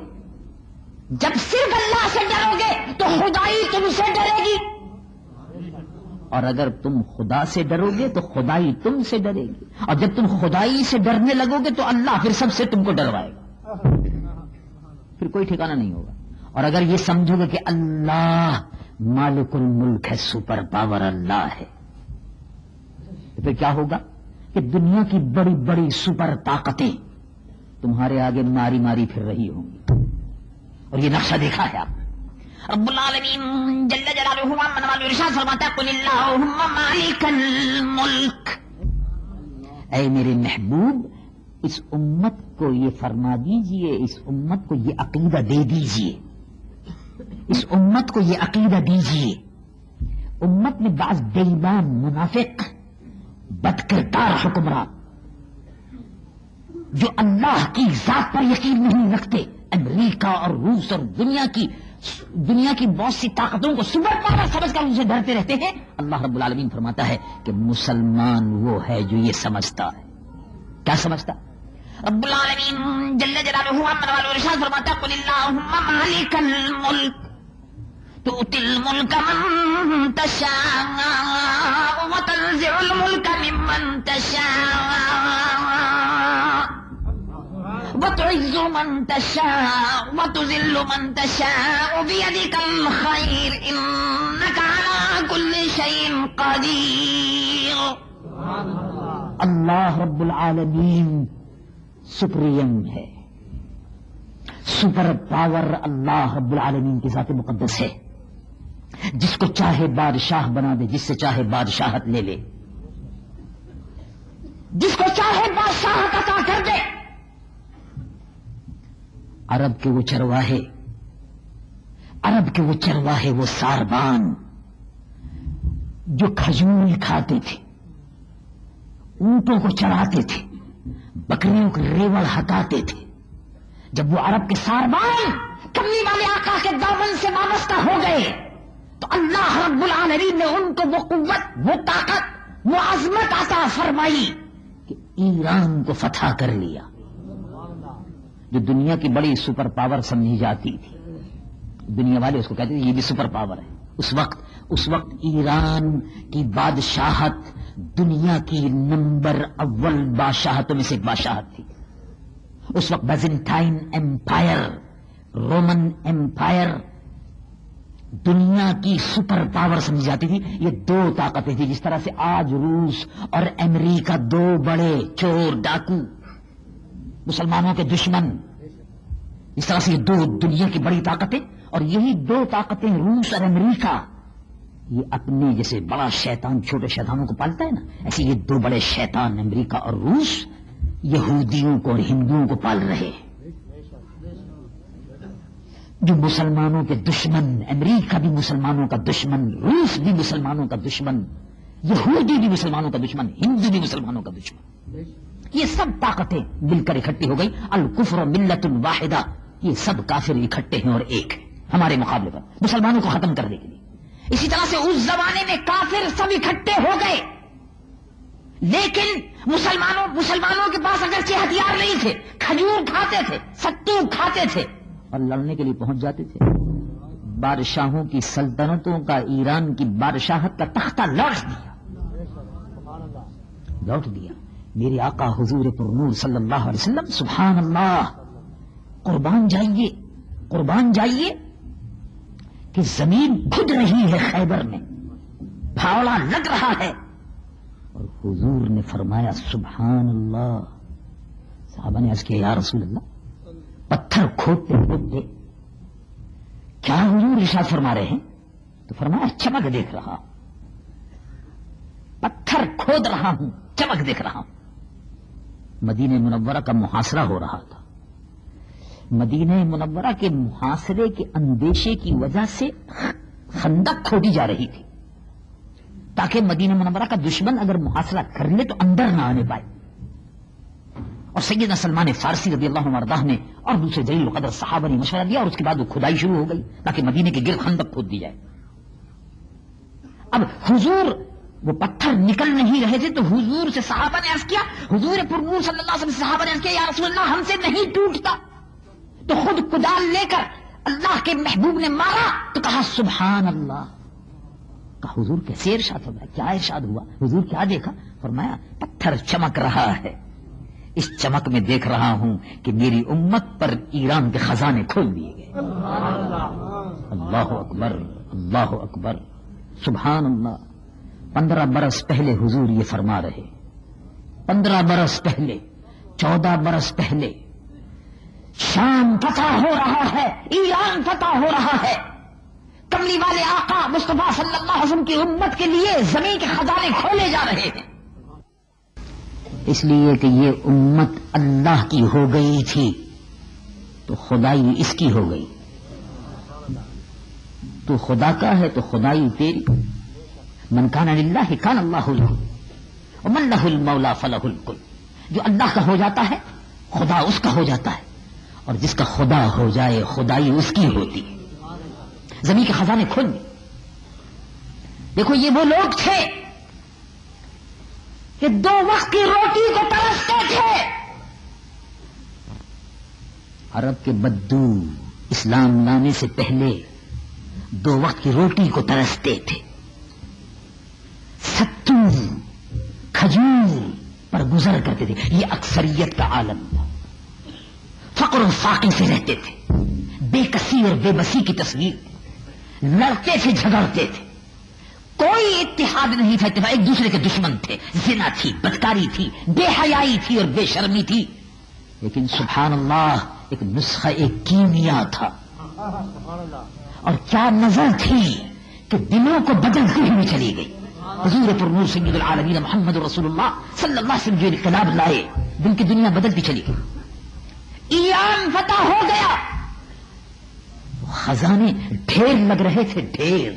جب صرف اللہ سے ڈرو گے تو خدائی تم سے ڈرے گی, اور اگر تم خدا سے ڈرو گے تو خدائی تم سے ڈرے گی, اور جب تم خدائی سے ڈرنے لگو گے تو اللہ پھر سب سے تم کو ڈروائے گا, پھر کوئی ٹھکانہ نہیں ہوگا. اور اگر یہ سمجھو گے کہ اللہ مالک الملک ہے, سپر پاور اللہ ہے, تو پھر کیا ہوگا کہ دنیا کی بڑی بڑی سپر طاقتیں تمہارے آگے ماری ماری پھر رہی ہوں گی. اور یہ نقشہ دیکھا ہے آپ نے. رب العالمین جل جلالہ من والو ارشاد فرماتا ہے قل اللہم مالک الملک. اے میرے محبوب اس امت کو یہ فرما دیجئے, اس امت کو یہ عقیدہ دے دیجئے, اس امت کو یہ عقیدہ دیجئے. امت میں بعض بے ایمان, منافق, بد کردار حکمران جو اللہ کی ذات پر یقین نہیں رکھتے, امریکہ اور روس اور دنیا کی بہت سی طاقتوں کو سپر پاور سمجھ کر ان سے ڈرتے رہتے ہیں. اللہ رب العالمین فرماتا ہے کہ مسلمان وہ ہے جو یہ سمجھتا ہے. کیا سمجھتا؟ رب العالمین جل جلالہ من والو ارشاد فرماتا ہے قل اللہم مالک الملک تؤتی الملک من تشاء وتنزع الملک ممن تشاء وتعز من تشاء وتذل من تشاء بيدك الخير انك على كل شيء قدير. اللہ رب العالمین سپریم ہے, سپر پاور اللہ رب العالمین کی ذات مقدس ہے. جس کو چاہے بادشاہ بنا دے, جس سے چاہے بادشاہت لے لے, جس کو چاہے بادشاہت عطا کر دے. عرب کے وہ چرواہے, عرب کے وہ چرواہے, وہ ساربان جو کھجور کھاتے تھے, اونٹوں کو چراتے تھے, بکریوں کے ریوڑ ہٹاتے تھے, جب وہ عرب کے ساربان کملی والے آقا کے دامن سے وابستہ ہو گئے تو اللہ رب العالمین نے ان کو وہ قوت, وہ طاقت, وہ عظمت عطا فرمائی کہ ایران کو فتح کر لیا, جو دنیا کی بڑی سپر پاور سمجھی جاتی تھی. دنیا والے اس کو کہتے تھے یہ بھی سپر پاور ہے. اس وقت ایران کی بادشاہت دنیا کی نمبر اول بادشاہتوں میں سے ایک بادشاہت تھی. اس وقت بیزنٹائن ایمپائر, رومن ایمپائر دنیا کی سپر پاور سمجھی جاتی تھی. یہ دو طاقتیں تھیں, جس طرح سے آج روس اور امریکہ دو بڑے چور ڈاکو مسلمانوں کے دشمن, اس طرح سے یہ دو دنیا کی بڑی طاقتیں, اور یہی دو طاقتیں روس اور امریکہ یہ اپنے جیسے بڑا شیطان چھوٹے شیطانوں کو پالتا ہے نا, ایسے یہ دو بڑے شیطان امریکہ اور روس یہودیوں کو اور ہندوؤں کو پال رہے ہیں. جو مسلمانوں کے دشمن, امریکہ بھی مسلمانوں کا دشمن, روس بھی مسلمانوں کا دشمن, یہودی بھی مسلمانوں کا دشمن، ہندو بھی مسلمانوں کا دشمن، یہ سب طاقتیں مل کر اکٹھی ہو گئی. الکفر ملت واحدہ، یہ سب کافر اکٹھے ہیں اور ایک ہیں ہمارے مقابلے پر مسلمانوں کو ختم کرنے کے لیے. اسی طرح سے اس زمانے میں کافر سب اکٹھے ہو گئے، لیکن مسلمانوں کے پاس اگرچہ ہتھیار نہیں تھے، کھجور کھاتے تھے، ستو کھاتے تھے اور لڑنے کے لیے پہنچ جاتے تھے. بادشاہوں کی سلطنتوں کا ایران کی بادشاہت کا تختہ لوٹ دیا. میرے آقا حضور پر نور صلی اللہ علیہ وسلم، سبحان اللہ، قربان جائیے کہ زمین کھد رہی ہے خیبر میں، پھاوڑا لگ رہا ہے، اور حضور نے فرمایا سبحان اللہ. صحابہ نے عرض کیا یا رسول اللہ، پتھر کھودتے کیا حضور ارشاد فرما رہے ہیں؟ تو فرمایا چمک دیکھ رہا، پتھر کھود رہا ہوں، چمک دیکھ رہا ہوں. مدینہ منورہ کا محاصرہ ہو رہا تھا. مدینہ منورہ کے محاصرے کے اندیشے کی وجہ سے خندق کھودی جا رہی تھی تاکہ مدینہ منورہ کا دشمن اگر محاصرہ کر لے تو اندر نہ آنے پائے. اور سیدنا سلمان فارسی رضی اللہ عنہ وارضاہ نے اور دوسرے جلیل القدر صحابہ نے مشورہ دیا اور اس کے بعد وہ کھدائی شروع ہو گئی تاکہ مدینے کے گرد خندق کھود دی جائے. اب حضور وہ پتھر نکل نہیں رہے تھے تو حضور سے صحابہ نے عرض کیا، حضور پر نور صلی اللہ علیہ وسلم صحابہ نے عرض کیا یا رسول اللہ ہم سے نہیں ٹوٹتا. تو خود کدال لے کر اللہ کے محبوب نے مارا تو کہا سبحان اللہ. کہا حضور کیسے ارشاد ہوا، کیا ارشاد ہوا؟ حضور کیا دیکھا؟ فرمایا پتھر چمک رہا ہے، اس چمک میں دیکھ رہا ہوں کہ میری امت پر ایران کے خزانے کھول دیے گئے. اللہ اکبر، اللہ اکبر، سبحان اللہ. 15 برس پہلے حضور یہ فرما رہے، 15 برس پہلے، 14 برس پہلے شام فتح ہو رہا ہے، ایران فتح ہو رہا ہے. کملی والے آقا مصطفیٰ صلی اللہ علیہ وسلم کی امت کے لیے زمین کے خزانے کھولے جا رہے ہیں، اس لیے کہ یہ امت اللہ کی ہو گئی تھی تو خدائی اس کی ہو گئی. تو خدا کا ہے تو خدائی تیری. من کان للہ کان اللہ لہ ومن لہ المولا فلہ الکل. جو اللہ کا ہو جاتا ہے خدا اس کا ہو جاتا ہے، اور جس کا خدا ہو جائے خدائی اس کی ہوتی ہے. زمین کے خزانے کھل گئے. دیکھو یہ وہ لوگ تھے کہ 2 وقت کی روٹی کو ترستے تھے. عرب کے بدو اسلام لانے سے پہلے 2 وقت کی روٹی کو ترستے تھے. ستو کھجور پر گزر کرتے تھے. یہ اکثریت کا عالم تھا. فقر و فاقے سے رہتے تھے، بے کسی اور بے بسی کی تصویر. لڑتے تھے، جھگڑتے تھے، کوئی اتحاد نہیں تھا. اتفاق ایک دوسرے کے دشمن تھے. زنا تھی، بدکاری تھی، بے حیائی تھی اور بے شرمی تھی. لیکن سبحان اللہ ایک نسخہ، ایک کیمیا تھا. اور کیا نظر تھی کہ دلوں کو بدلتی ہوئی چلی گئی. حضور پر نور سید العالمین محمد رسول اللہ صلی اللہ علیہ وسلم جو انقلاب لائے، دل کی دنیا بدلتی چلی گئی. ایران فتح ہو گیا، خزانے ڈھیر لگ رہے تھے، ڈھیر.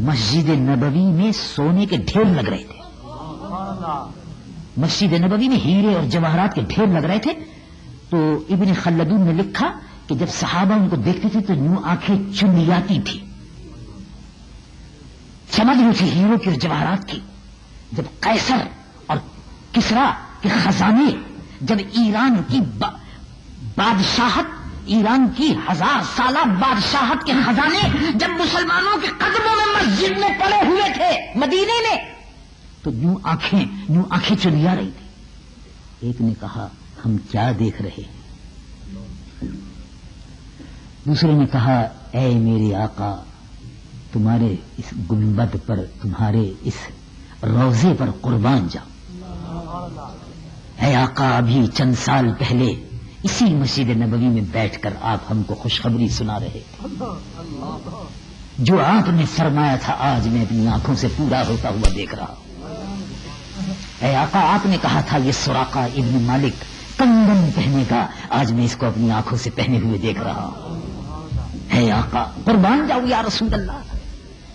مسجد نبوی میں سونے کے ڈھیر لگ رہے تھے. مسجد نبوی میں ہیرے اور جواہرات کے ڈھیر لگ رہے تھے. تو ابن خلدون نے لکھا کہ جب صحابہ ان کو دیکھتے تھے تو یوں آنکھیں چندیاتی تھی، چمک رہی تھی ہیروں کی اور جواہرات کی. جب قیصر اور کسرا کے خزانے، جب ایران کی بادشاہت، ایران کی 1000 سالہ بادشاہت کے خزانے جب مسلمانوں کے قدموں میں مسجد میں پڑے ہوئے تھے مدینے میں، تو یوں آنکھیں چلیا رہی تھی. ایک نے کہا ہم کیا دیکھ رہے ہیں؟ دوسرے نے کہا اے میرے آقا، تمہارے اس گنبد پر، تمہارے اس روضے پر قربان جاؤ. اے آقا، ابھی چند سال پہلے اسی مسجد نبوی میں بیٹھ کر آپ ہم کو خوشخبری سنا رہے تھے. جو آپ نے فرمایا تھا آج میں اپنی آنکھوں سے پورا ہوتا ہوا دیکھ رہا ہوں. اے آقا، آپ نے کہا تھا یہ سراقہ ابن مالک کنگن پہنے گا، آج میں اس کو اپنی آنکھوں سے پہنے ہوئے دیکھ رہا ہوں. اے آقا قربان جاؤ یا رسول اللہ،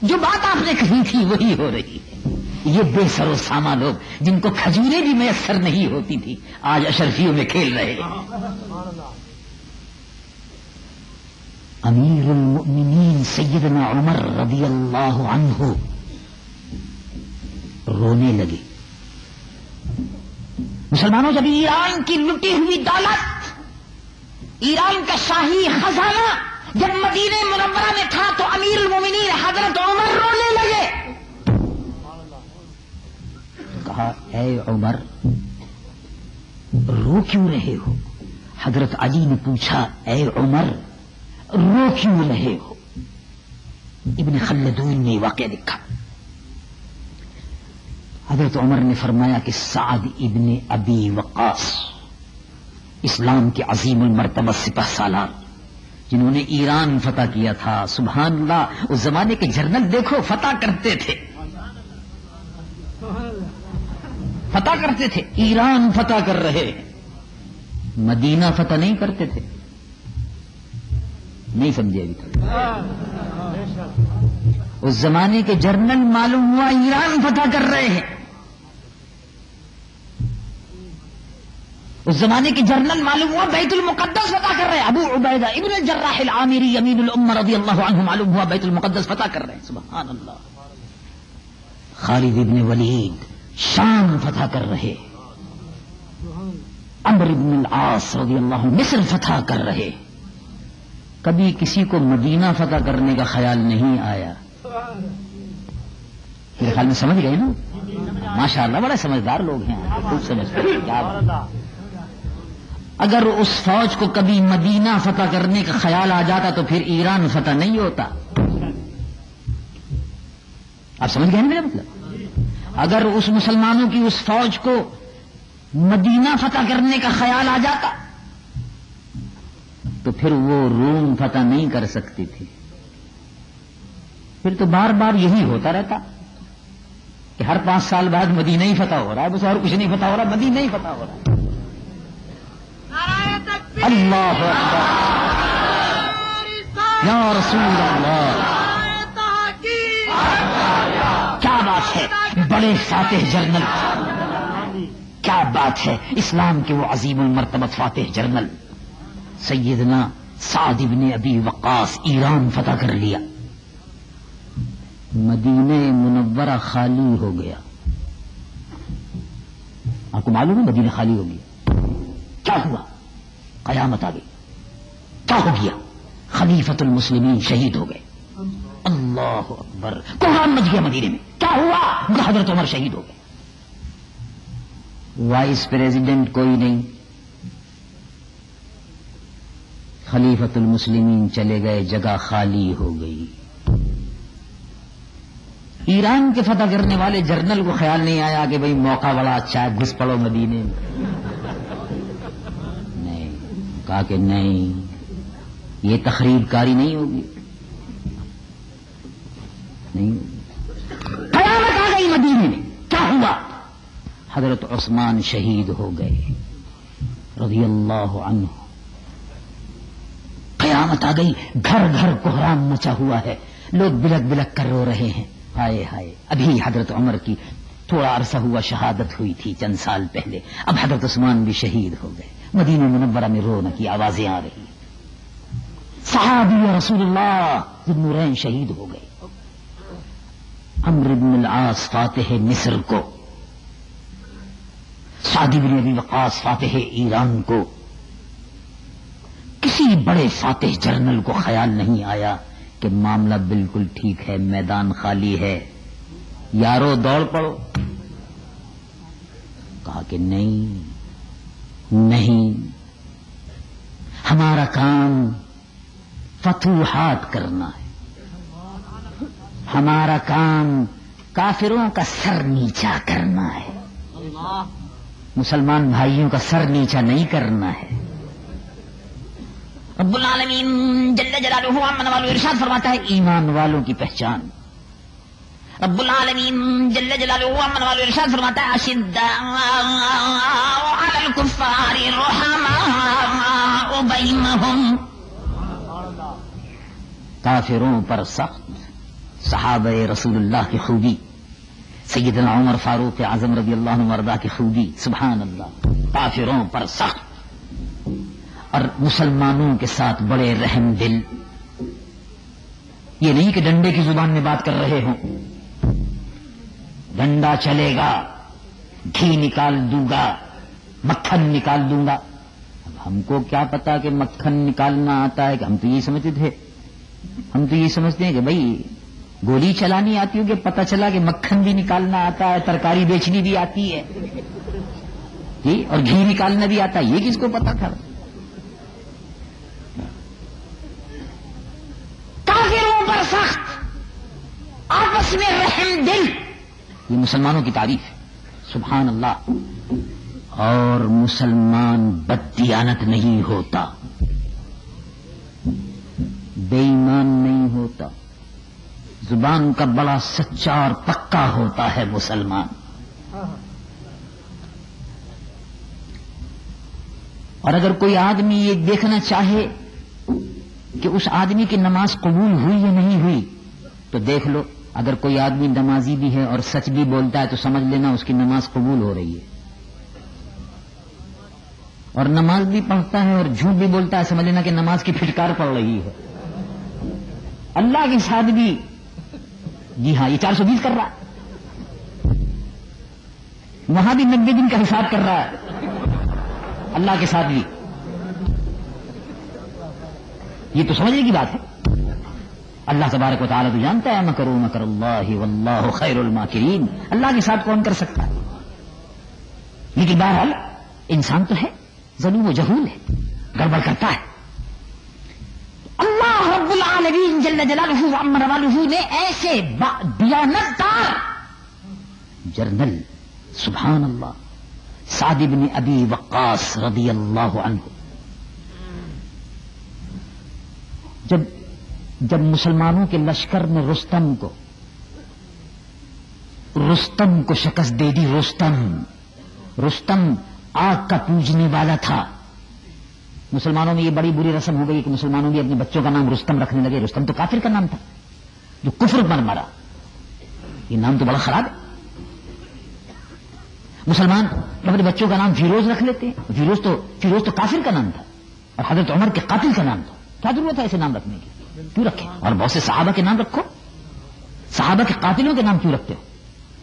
جو بات آپ نے کہی تھی وہی ہو رہی ہے. یہ بے سر و ساما لوگ جن کو کھجوریں بھی میسر نہیں ہوتی تھی آج اشرفیوں میں کھیل رہے ہیں. امیر المؤمنین سیدنا عمر رضی اللہ عنہ رونے لگے. مسلمانوں، جب ایران کی لٹی ہوئی دولت، ایران کا شاہی خزانہ جب مدینہ منورہ میں تھا تو امیر المومنین حضرت عمر رونے لگے. کہا اے عمر رو کیوں رہے ہو؟ حضرت علی نے پوچھا اے عمر رو کیوں رہے ہو؟ ابن خلدون نے واقعہ لکھا. حضرت عمر نے فرمایا کہ سعد ابن ابی وقاص اسلام کے عظیم المرتبہ سپہ سالار جنہوں نے ایران فتح کیا تھا، سبحان اللہ، اس زمانے کے جنرل دیکھو فتح کرتے تھے، ایران فتح کر رہے، مدینہ فتح نہیں کرتے تھے. نہیں سمجھے ابھی تک؟ اس زمانے کے جنرل معلوم ہوا ایران فتح کر رہے ہیں. اس زمانے کے جنرل معلوم ہوا بیت المقدس فتح کر رہے ہیں. ابو عبیدہ ابن الجراح العامری امین الامہ رضی اللہ عنہ معلوم ہوا بیت المقدس فتح کر رہے ہیں. سبحان اللہ. خالد ابن ولید شام فتح کر رہے، عمرو ابن العاص رضی اللہ عنہ مصر فتح کر رہے. کبھی کسی کو مدینہ فتح کرنے کا خیال نہیں آیا. میرے خیال میں سمجھ گئے نا؟ ماشاءاللہ بڑے سمجھدار لوگ ہیں، خوب سمجھتے ہیں. کیا اگر اس فوج کو کبھی مدینہ فتح کرنے کا خیال آ جاتا تو پھر ایران فتح نہیں ہوتا. آپ سمجھ گئے نا میرا مطلب؟ اگر اس مسلمانوں کی اس فوج کو مدینہ فتح کرنے کا خیال آ جاتا تو پھر وہ روم فتح نہیں کر سکتی تھی. پھر تو بار بار یہی ہوتا رہتا کہ ہر 5 سال بعد مدینہ ہی فتح ہو رہا ہے، بس اور کچھ نہیں فتح ہو رہا، مدینہ ہی فتح ہو رہا ہے. اللہ اکبر یا رسول اللہ، کیا بات ہے، بڑے فاتح جنرل، کیا بات ہے، اسلام کے وہ عظیم المرتبہ فاتح جنرل سیدنا سعد ابن ابی وقاص ایران فتح کر لیا. مدینہ منورہ خالی ہو گیا. آپ کو معلوم ہے مدینہ خالی ہو گیا؟ کیا ہوا؟ قیامت آ گئی. کیا ہو گیا؟ خلیفۃ المسلمین شہید ہو گئے. اللہ اکبر، قرآن مچ گیا مدینے میں. کیا ہوا؟ حضرت عمر شہید ہو گئے. وائس پریزیڈنٹ کوئی نہیں، خلیفۃ المسلمین چلے گئے، جگہ خالی ہو گئی. ایران کے فتح کرنے والے جنرل کو خیال نہیں آیا کہ بھئی موقع بڑا اچھا ہے، گھس پڑو مدینے میں. نہیں، کہا کہ نہیں، یہ تخریب کاری نہیں ہوگی. نہیں، قیامت آ گئی مدینے میں. کیا ہوا؟ حضرت عثمان شہید ہو گئے رضی اللہ عنہ. قیامت آ گئی، گھر گھر کوہرام مچا ہوا ہے، لوگ بلک بلک کر رو رہے ہیں. ہائے ہائے، ابھی حضرت عمر کی تھوڑا عرصہ ہوا شہادت ہوئی تھی چند سال پہلے، اب حضرت عثمان بھی شہید ہو گئے. مدینہ منورہ میں رونے کی آوازیں آ رہی. صحابی رسول اللہ ذو النورین شہید ہو گئے. عمرو بن العاص فاتح مصر کو، سعد بن ابی وقاص فاتح ایران کو، کسی بڑے فاتح جنرل کو خیال نہیں آیا کہ معاملہ بالکل ٹھیک ہے، میدان خالی ہے، یارو دوڑ پڑو. کہا کہ نہیں، ہمارا کام فتوحات کرنا ہے، ہمارا کام کافروں کا سر نیچا کرنا ہے، مسلمان بھائیوں کا سر نیچا نہیں کرنا ہے. رب العالمین جل جلالہ امن والوں ارشاد فرماتا ہے ایمان والوں کی پہچان. رب العالمین جل جلالہ امن والوں ارشاد فرماتا ہے اشداء علی الکفار رحماء بینہم، کافروں پر سخت. صحابہ رسول اللہ کی خوبی، سیدنا عمر فاروق اعظم رضی اللہ عنہ وارضاہ کی خوبی، سبحان اللہ، کافروں پر سخت اور مسلمانوں کے ساتھ بڑے رحم دل. یہ نہیں کہ ڈنڈے کی زبان میں بات کر رہے ہوں، ڈنڈا چلے گا، گھی نکال دوں گا، مکھن نکال دوں گا. اب ہم کو کیا پتا کہ مکھن نکالنا آتا ہے؟ کہ ہم تو یہ سمجھتے تھے، ہم تو یہ سمجھتے ہیں کہ بھائی گولی چلانی آتی ہوگی، پتہ چلا کہ مکھن بھی نکالنا آتا ہے، ترکاری بیچنی بھی آتی ہے جی، اور گھی نکالنا بھی آتا ہے. یہ کس کو پتا تھا؟ کافروں پر سخت، آپس میں رحم دل، یہ مسلمانوں کی تعریف ہے. سبحان اللہ. اور مسلمان بددیانت نہیں ہوتا، بے ایمان نہیں ہوتا، زبان کا بڑا سچا اور پکا ہوتا ہے مسلمان. اور اگر کوئی آدمی یہ دیکھنا چاہے کہ اس آدمی کی نماز قبول ہوئی یا نہیں ہوئی تو دیکھ لو. اگر کوئی آدمی نمازی بھی ہے اور سچ بھی بولتا ہے تو سمجھ لینا اس کی نماز قبول ہو رہی ہے. اور نماز بھی پڑھتا ہے اور جھوٹ بھی بولتا ہے، سمجھ لینا کہ نماز کی پھٹکار پڑ رہی ہے. اللہ کے ساتھ بھی جی ہاں، یہ 420 کر رہا ہے، وہاں بھی 90 دن کا حساب کر رہا ہے، اللہ کے ساتھ بھی. یہ تو سمجھنے کی بات ہے. اللہ تبارک و تعالیٰ تو جانتا ہے مکروا مکر اللہ واللہ خیر الماکرین. اللہ کے ساتھ کون کر سکتا ہے؟ لیکن بہرحال انسان تو ہے، ظلم و جہول ہے، گڑبڑ کرتا ہے. اللہ رب العالمین جل جلالہ وعظم جلالہ نے ایسے دیانتدار جرنل، سبحان اللہ، سعد بن ابی وقاص رضی اللہ عنہ، جب مسلمانوں کے لشکر میں رستم کو شکست دے دی. رستم آگ کا پوجنے والا تھا. مسلمانوں میں یہ بڑی بری رسم ہو گئی کہ مسلمانوں بھی اپنے بچوں کا نام رستم رکھنے لگے. رستم تو کافر کا نام تھا جو کفر پر مرا. یہ نام تو بڑا خراب ہے. مسلمان اپنے بچوں کا نام فیروز رکھ لیتے ہیں. فیروز تو کافر کا نام تھا اور حضرت عمر کے قاتل کا نام تھا. کیا ضرورت ہے ایسے نام رکھنے کی؟ کیوں رکھے؟ اور بہت سے صحابہ کے نام رکھو، صحابہ کے قاتلوں کے نام کیوں رکھتے ہو؟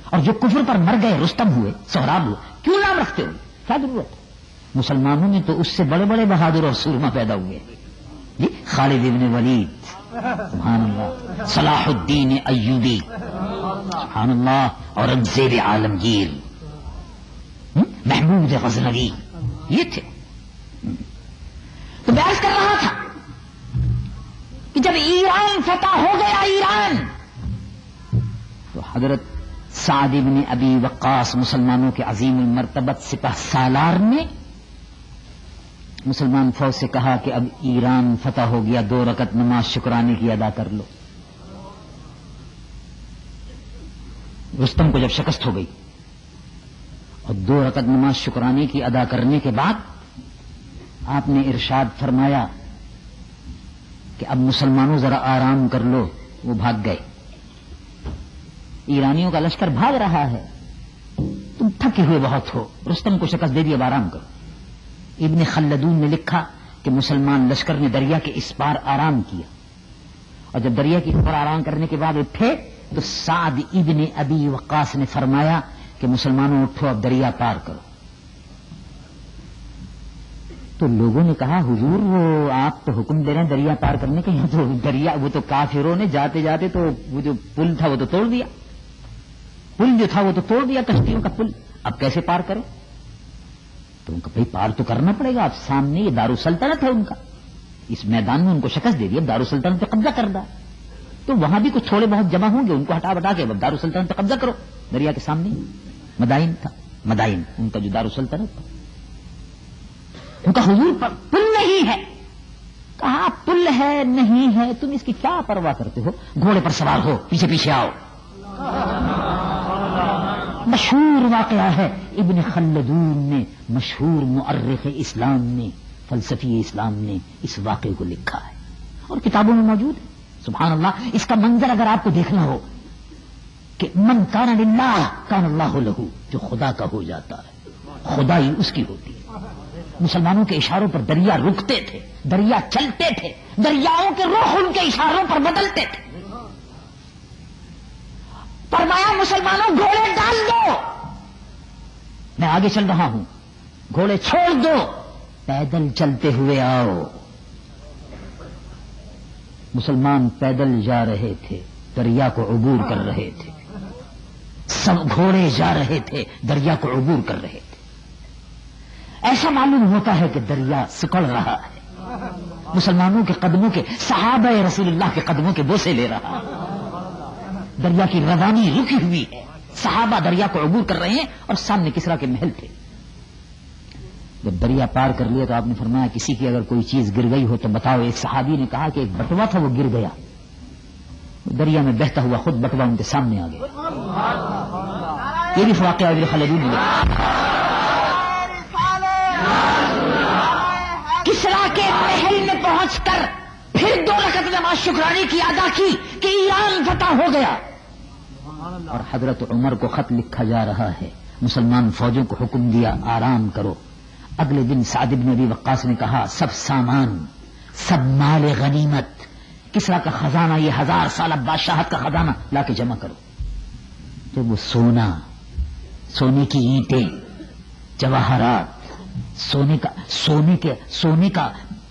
اور جو کفر پر مر گئے، رستم ہوئے، سہراب ہوئے، کیوں نام رکھتے ہو؟ کیا ضرورت ہے؟ مسلمانوں میں تو اس سے بڑے بڑے بہادر اور سورما پیدا ہوئے جی. خالد ابن ولید، سبحان اللہ، صلاح الدین ایوبی، سبحان اللہ، اورنگزیب عالمگیر، محمود غزنوی، یہ تھے. تو بحث کر رہا تھا کہ جب ایران فتح ہو گیا، ایران، تو حضرت سعد بن ابی وقاص مسلمانوں کے عظیم المرتبت سپہ سالار نے مسلمان فوج سے کہا کہ اب ایران فتح ہو گیا، 2 رکعت نماز شکرانے کی ادا کر لو. رستم کو جب شکست ہو گئی اور 2 رکعت نماز شکرانے کی ادا کرنے کے بعد آپ نے ارشاد فرمایا کہ اب مسلمانوں ذرا آرام کر لو. وہ بھاگ گئے. ایرانیوں کا لشکر بھاگ رہا ہے، تم تھکے ہوئے بہت ہو، رستم کو شکست دے دی، اب آرام کرو. ابن خلدون نے لکھا کہ مسلمان لشکر نے دریا کے اس پار آرام کیا، اور جب دریا کے اوپر آرام کرنے کے بعد اٹھے تو سعد ابن ابی وقاص نے فرمایا کہ مسلمانوں اٹھو، اب دریا پار کرو. تو لوگوں نے کہا حضور وہ آپ تو حکم دے رہے ہیں دریا پار کرنے کا، یہاں تو دریا، وہ تو کافروں نے جاتے جاتے تو وہ جو پل تھا وہ تو توڑ دیا، پل جو تھا وہ تو توڑ دیا، کشتیوں کا پل، اب کیسے پار کرو؟ تو ان کا بھائی پار تو کرنا پڑے گا. اب سامنے یہ دارالسلطنت ہے ان کا، اس میدان میں ان کو شکست دے دی، اب دارالسلطنت پہ قبضہ کر دا. تو وہاں بھی کچھ تھوڑے بہت جمع ہوں گے، ان کو ہٹا بٹا کے اب دارالسلطنت پہ قبضہ کرو. دریا کے سامنے مدائن تھا، مدائن ان کا جو دارالسلطنت تھا. ان کا حضور پر پل نہیں ہے. کہا پل ہے نہیں ہے، تم اس کی کیا پرواہ کرتے ہو؟ گھوڑے پر سوار ہو، پیچھے پیچھے آؤ. مشہور واقعہ ہے، ابن خلدون نے، مشہور مؤرخ اسلام نے، فلسفی اسلام نے اس واقعے کو لکھا ہے اور کتابوں میں موجود ہے. سبحان اللہ. اس کا منظر اگر آپ کو دیکھنا ہو کہ من کان للہ کان اللہ لہو، جو خدا کا ہو جاتا ہے خدائی اس کی ہوتی ہے۔ مسلمانوں کے اشاروں پر دریا رکتے تھے، دریا چلتے تھے، دریاؤں کے رخ ان کے اشاروں پر بدلتے تھے۔ فرمایا مسلمانوں گھوڑے ڈال دو، میں آگے چل رہا ہوں، گھوڑے چھوڑ دو، پیدل چلتے ہوئے آؤ۔ مسلمان پیدل جا رہے تھے، دریا کو عبور کر رہے تھے، سب گھوڑے جا رہے تھے، دریا کو عبور کر رہے تھے۔ ایسا معلوم ہوتا ہے کہ دریا سکڑ رہا ہے، مسلمانوں کے قدموں کے، صحابہ رسول اللہ کے قدموں کے بوسے لے رہا ہے، دریا کی روانی رکی ہوئی ہے، صحابہ دریا کو عبور کر رہے ہیں اور سامنے کسرا کے محل تھے۔ جب دریا پار کر لیا تو آپ نے فرمایا کسی کی اگر کوئی چیز گر گئی ہو تو بتاؤ۔ ایک صحابی نے کہا کہ ایک بٹوا تھا وہ گر گیا، دریا میں بہتا ہوا خود بٹوا ان کے سامنے آ گیا۔ یہ بھی واقعہ ابن خلدون نے کسرا کے محل میں پہنچ کر پھر 2 رکعت نماز شکرانے کی ادا کی کہ ایران فتح ہو گیا، اور حضرت عمر کو خط لکھا جا رہا ہے، مسلمان فوجوں کو حکم دیا آرام کرو۔ اگلے دن سعد بن ابی وقاص نے کہا سب سامان، سب مال غنیمت، کسرا کا خزانہ، یہ 1000 سالہ بادشاہت کا خزانہ لا کے جمع کرو۔ جب وہ سونا، سونے کی اینٹیں، جواہرات، سونے کا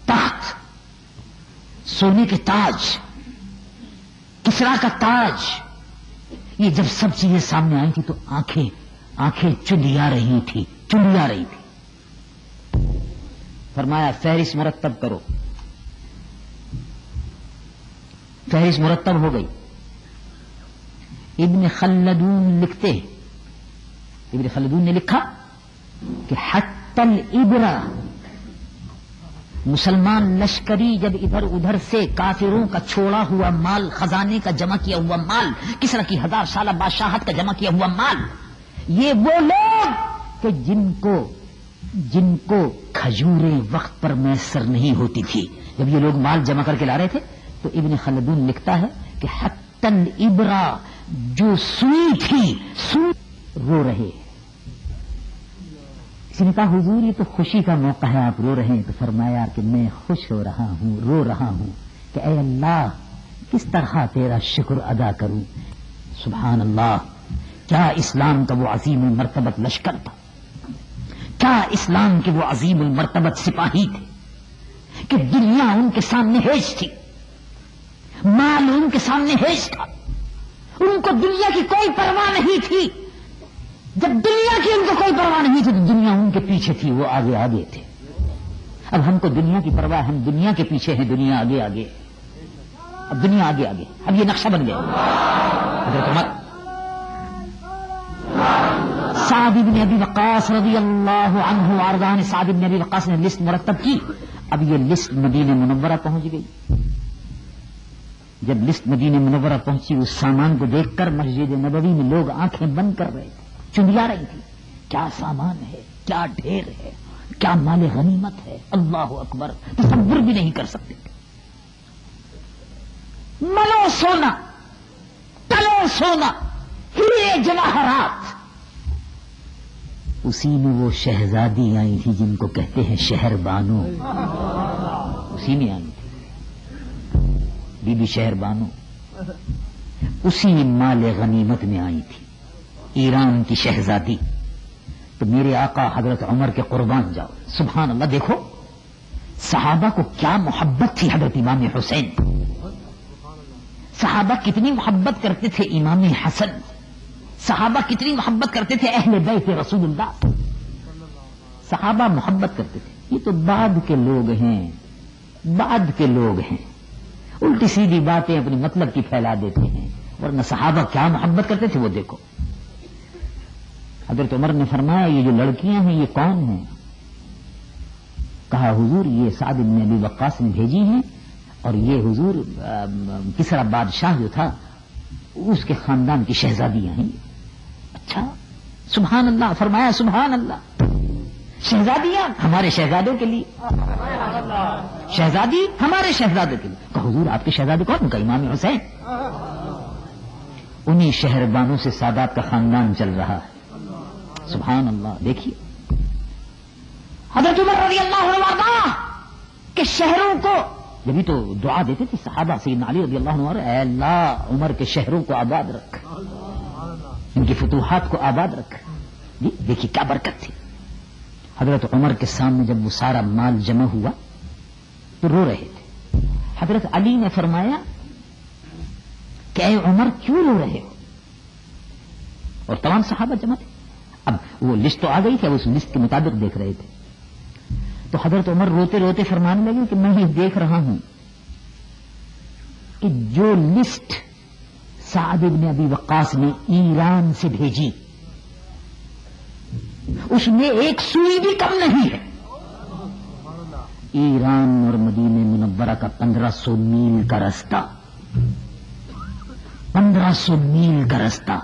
تخت، سونے کے تاج، کسرا کا تاج، یہ جب سب چیزیں سامنے آئی تھی تو آنکھیں چندیا رہی تھی۔ فرمایا فہرست مرتب کرو، فہرست مرتب ہو گئی۔ ابن خلدون لکھتے، ابن خلدون نے لکھا کہ حتی الابرہ، مسلمان لشکری جب ادھر ادھر سے کافروں کا چھوڑا ہوا مال، خزانے کا جمع کیا ہوا مال، کسرا کی 1000 سالہ بادشاہت کا جمع کیا ہوا مال، یہ وہ لوگ کہ جن کو کھجوریں وقت پر میسر نہیں ہوتی تھی، جب یہ لوگ مال جمع کر کے لا رہے تھے تو ابن خلدون لکھتا ہے کہ حتی الابرہ، جو سوئی تھی، سوئی رو رہے۔ کسی نے کہا حضور یہ تو خوشی کا موقع ہے، آپ رو رہے ہیں، تو فرمایا کہ میں خوش ہو رہا ہوں، رو رہا ہوں کہ اے اللہ کس طرح تیرا شکر ادا کروں۔ سبحان اللہ، کیا اسلام کا وہ عظیم المرتبت لشکر تھا، کیا اسلام کے وہ عظیم المرتبت سپاہی تھے کہ دنیا ان کے سامنے ہیج تھی، مال ان کے سامنے ہیج تھا، ان کو دنیا کی کوئی پرواہ نہیں تھی۔ جب دنیا کی ان کو کوئی پرواہ نہیں تھی تو دنیا ان کے پیچھے تھی، وہ آگے آگے تھے۔ اب ہم کو دنیا کی پرواہ، ہم دنیا کے پیچھے ہیں، دنیا آگے آگے، اب دنیا آگے آگے، اب یہ نقشہ بن گیا۔ حضرت عمر، سعد بن ابی وقاص رضی اللہ عنہ وارضاہ، سعد بن ابی وقاص نے لسٹ مرتب کی۔ اب یہ لسٹ مدینہ منورہ پہنچ گئی۔ جب لسٹ مدینہ منورہ پہنچی، اس سامان کو دیکھ کر مسجد نبوی میں لوگ آنکھیں بند کر رہے تھے، چندیا رہی تھی، کیا سامان ہے، کیا ڈھیر ہے، کیا مال غنیمت ہے، اللہ اکبر، تصور بھی نہیں کر سکتے۔ ملو سونا، تلو سونا، ہیرے جواہرات، اسی میں وہ شہزادی آئی تھی جن کو کہتے ہیں شہر بانو، اسی میں آئی تھی بی بی شہر بانو، اسی مال غنیمت میں آئی تھی، ایران کی شہزادی۔ تو میرے آقا حضرت عمر کے قربان جاؤ، سبحان اللہ، دیکھو صحابہ کو کیا محبت تھی حضرت امام حسین، صحابہ کتنی محبت کرتے تھے امام حسن، صحابہ کتنی محبت کرتے تھے اہل بیت رسول اللہ، صحابہ محبت کرتے تھے۔ یہ تو بعد کے لوگ ہیں، بعد کے لوگ ہیں، الٹی سیدھی باتیں اپنی مطلب کی پھیلا دیتے ہیں، ورنہ صحابہ کیا محبت کرتے تھے وہ دیکھو۔ حضرت عمر نے فرمایا یہ جو لڑکیاں ہیں یہ کون ہیں؟ کہا حضور یہ سعد بن ابی وقاص نے بھیجی ہیں، اور یہ حضور کسرا بادشاہ جو تھا اس کے خاندان کی شہزادیاں ہیں۔ اچھا، سبحان اللہ، فرمایا سبحان اللہ، شہزادیاں ہمارے شہزادوں کے لیے، شہزادی ہمارے شہزادوں کے لیے۔ کہا حضور آپ کے شہزادے کون؟ کہا امام حسین۔ انہی شہربانوں سے سادات کا خاندان چل رہا ہے. سبحان اللہ. دیکھیے حضرت عمر رضی اللہ عنہ کہ شہروں کو جبھی تو دعا دیتے تھے صحابہ. سیدنا علی رضی اللہ عنہ اے اللہ عمر کے شہروں کو آباد رکھ, ان کی فتوحات کو آباد رکھ. جی دیکھیے کیا برکت تھی. حضرت عمر کے سامنے جب وہ سارا مال جمع ہوا تو رو رہے تھے. حضرت علی نے فرمایا کہ اے عمر کیوں رو رہے ہو؟ اور تمام صحابہ جمع تھے. اب وہ لسٹ تو آ گئی تھی, اب اس لسٹ کے مطابق دیکھ رہے تھے. تو حضرت عمر روتے روتے فرمانے لگے کہ میں یہ دیکھ رہا ہوں کہ جو لسٹ سعد بن ابی وقاص نے ایران سے بھیجی اس میں ایک سوئی بھی کم نہیں ہے. ایران اور مدینہ منورہ کا 1500 میل کا رستہ, 1500 میل کا رستہ,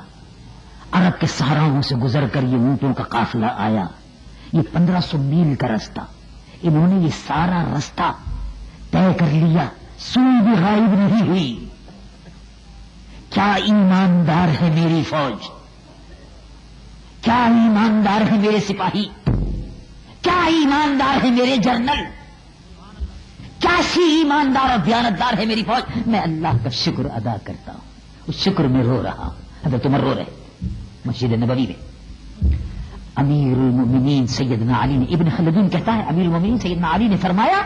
عرب کے صحراؤں سے گزر کر یہ اونٹوں کا قافلہ آیا. یہ 1500 میل کا رستہ, انہوں نے یہ سارا رستہ طے کر لیا, سوئی بھی غائب نہیں ہوئی. کیا ایماندار ہے میری فوج, کیا ایماندار ہے میرے سپاہی, کیا ایماندار ہے میرے جنرل, کیسی ایماندار اور دیانتدار ہے میری فوج. میں اللہ کا شکر ادا کرتا ہوں, اس شکر میں رو رہا ہوں. حضرت عمر رو رہے مسجد نبوی میں. امیر المؤمنین سیدنا علی نے, ابن خلدون کہتا ہے امیر المؤمنین سیدنا علی نے فرمایا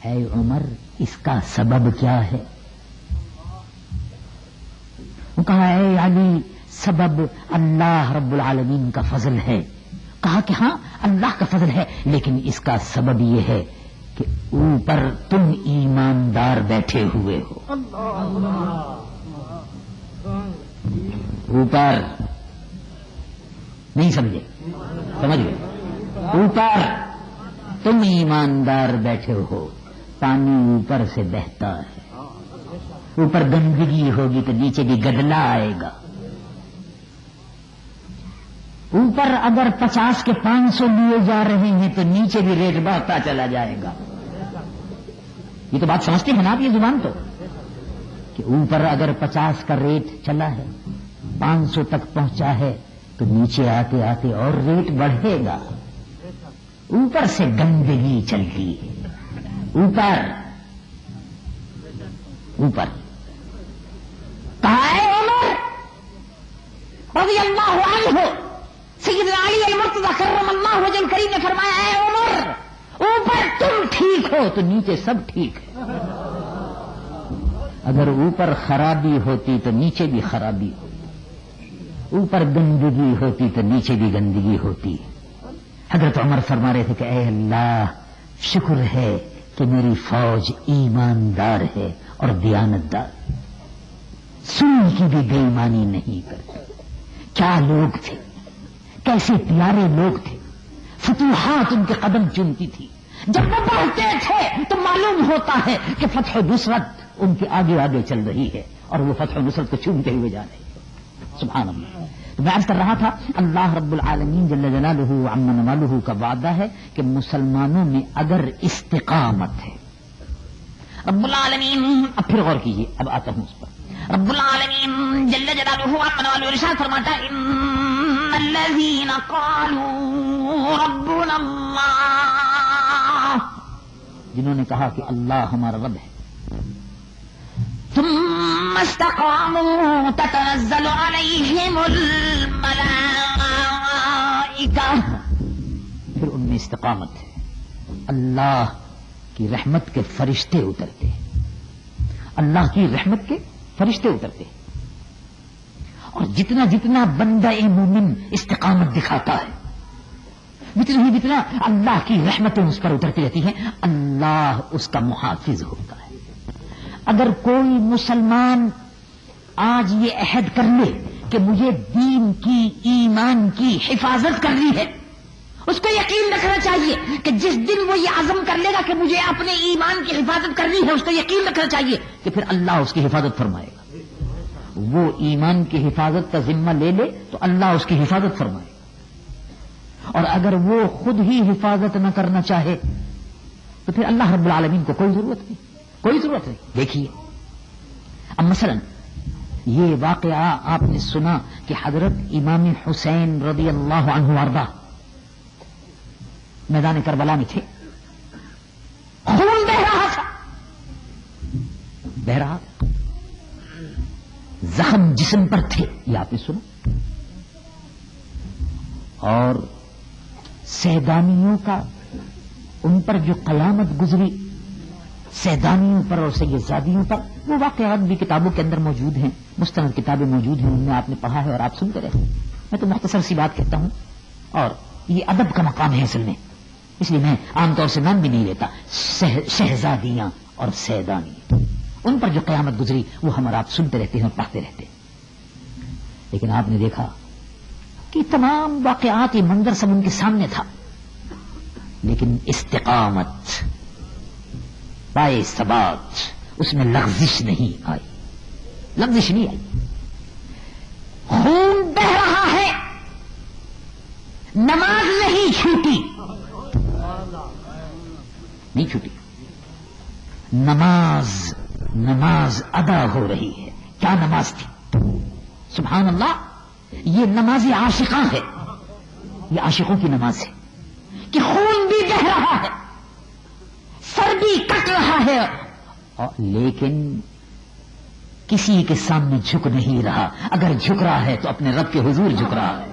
اے عمر اس کا سبب کیا ہے؟ وہ کہا اے علی سبب اللہ رب العالمین کا فضل ہے. کہا کہ ہاں اللہ کا فضل ہے, لیکن اس کا سبب یہ ہے کہ اوپر تم ایماندار بیٹھے ہوئے ہو. اوپر نہیں سمجھے, سمجھ گئے, اوپر تم ایماندار بیٹھے ہو. پانی اوپر سے بہتا ہے, اوپر گندگی ہوگی تو نیچے بھی گدلا آئے گا. اوپر اگر 50 کے 500 لیے جا رہے ہیں تو نیچے بھی ریٹ بڑھتا چلا جائے گا. یہ تو بات سمجھتے ہیں نا آپ, یہ زبان تو کہ اوپر اگر 50 کا ریٹ چلا ہے 500 تک پہنچا ہے تو نیچے آتے آتے اور ریٹ بڑھے گا. اوپر سے گندگی چلتی ہے. اوپر اوپر کہا اے عمر رضی اللہ عنہ, سیدنا علی المرتضی کرم اللہ وجہ الکریم نے فرمایا اے عمر اوپر تم ٹھیک ہو تو نیچے سب ٹھیک ہے. اگر اوپر خرابی ہوتی تو نیچے بھی خرابی ہوتی, اوپر گندگی ہوتی تو نیچے بھی گندگی ہوتی. حضرت عمر فرما رہے تھے کہ اے اللہ شکر ہے کہ میری فوج ایماندار ہے اور دیانتدار, سوئی کی بھی بے ایمانی نہیں کرتی. کیا لوگ تھے, کیسے پیارے لوگ تھے, فتوحات ان کے قدم چومتی تھی. جب وہ بڑھتے تھے تو معلوم ہوتا ہے کہ فتح و نصرت ان کے آگے آگے چل رہی ہے اور وہ فتح و نصرت کو چومتے ہوئے جا رہے ہیں. سبحان اللہ. تو میں عرض کر رہا تھا اللہ رب العالمین جل جلالہ عم نوالہ کا وعدہ ہے کہ مسلمانوں میں اگر استقامت ہے, رب العالمین, اب پھر غور کیجیے, اب آتا ہوں اس پر. رب العالمین جل جلالہ عم نوالہ ارشاد فرماتا ہے ان الذین قالوا ربنا اللہ, جنہوں نے کہا کہ اللہ ہمارا رب ہے, ثم استقاموا تتنزل علیہم الملائکہ, پھر ان میں استقامت ہے, اللہ کی رحمت کے فرشتے اترتے ہیں, اللہ کی رحمت کے فرشتے اترتے ہیں. اور جتنا جتنا بندہ مومن استقامت دکھاتا ہے جتنا ہی جتنا اللہ کی رحمتیں اس پر اترتی رہتی ہیں, اللہ اس کا محافظ ہوتا ہے. اگر کوئی مسلمان آج یہ عہد کر لے کہ مجھے دین کی ایمان کی حفاظت کرنی ہے, اس کو یقین رکھنا چاہیے کہ جس دن وہ یہ عزم کر لے گا کہ مجھے اپنے ایمان کی حفاظت کرنی ہے, اس کو یقین رکھنا چاہیے کہ پھر اللہ اس کی حفاظت فرمائے گا. وہ ایمان کی حفاظت کا ذمہ لے لے تو اللہ اس کی حفاظت فرمائے گا, اور اگر وہ خود ہی حفاظت نہ کرنا چاہے تو پھر اللہ رب العالمین کو کوئی ضرورت نہیں, کوئی ضرورت نہیں. دیکھیے اب مثلا یہ واقعہ آپ نے سنا کہ حضرت امام حسین رضی اللہ عنہ وارضہ میدان کربلا میں تھے، خون بہ رہا تھا، بہ رہا تھا، زخم جسم پر تھے، یہ آپ نے سنا، اور سیدانیوں کا ان پر جو قیامت گزری، سیدانیوں پر اور سیدزادیوں پر، وہ واقعات بھی کتابوں کے اندر موجود ہیں، مستند کتابیں موجود ہیں، ان میں آپ نے پڑھا ہے اور آپ سنتے رہے۔ میں تو مختصر سی بات کہتا ہوں، اور یہ ادب کا مقام ہے اصل میں، اس لیے میں عام طور سے نام بھی نہیں لیتا۔ شہزادیاں اور سیدانی، ان پر جو قیامت گزری وہ ہم اور آپ سنتے رہتے ہیں اور پڑھتے رہتے ہیں، لیکن آپ نے دیکھا کہ تمام واقعات، یہ منظر سب ان کے سامنے تھا، لیکن استقامت، پائے ثبات، اس میں لغزش نہیں آئی، لغزش نہیں آئی۔ خون بہ رہا ہے، نماز نہیں چھوٹی، نہیں چھوٹی، نماز ادا ہو رہی ہے۔ کیا نماز تھی؟ سبحان اللہ، یہ نماز عاشقاں ہے، یہ عاشقوں کی نماز ہے کہ خون بھی بہ رہا ہے، سر بھی کٹ رہا ہے، لیکن کسی کے سامنے جھک نہیں رہا، اگر جھک رہا ہے تو اپنے رب کے حضور جھک رہا ہے۔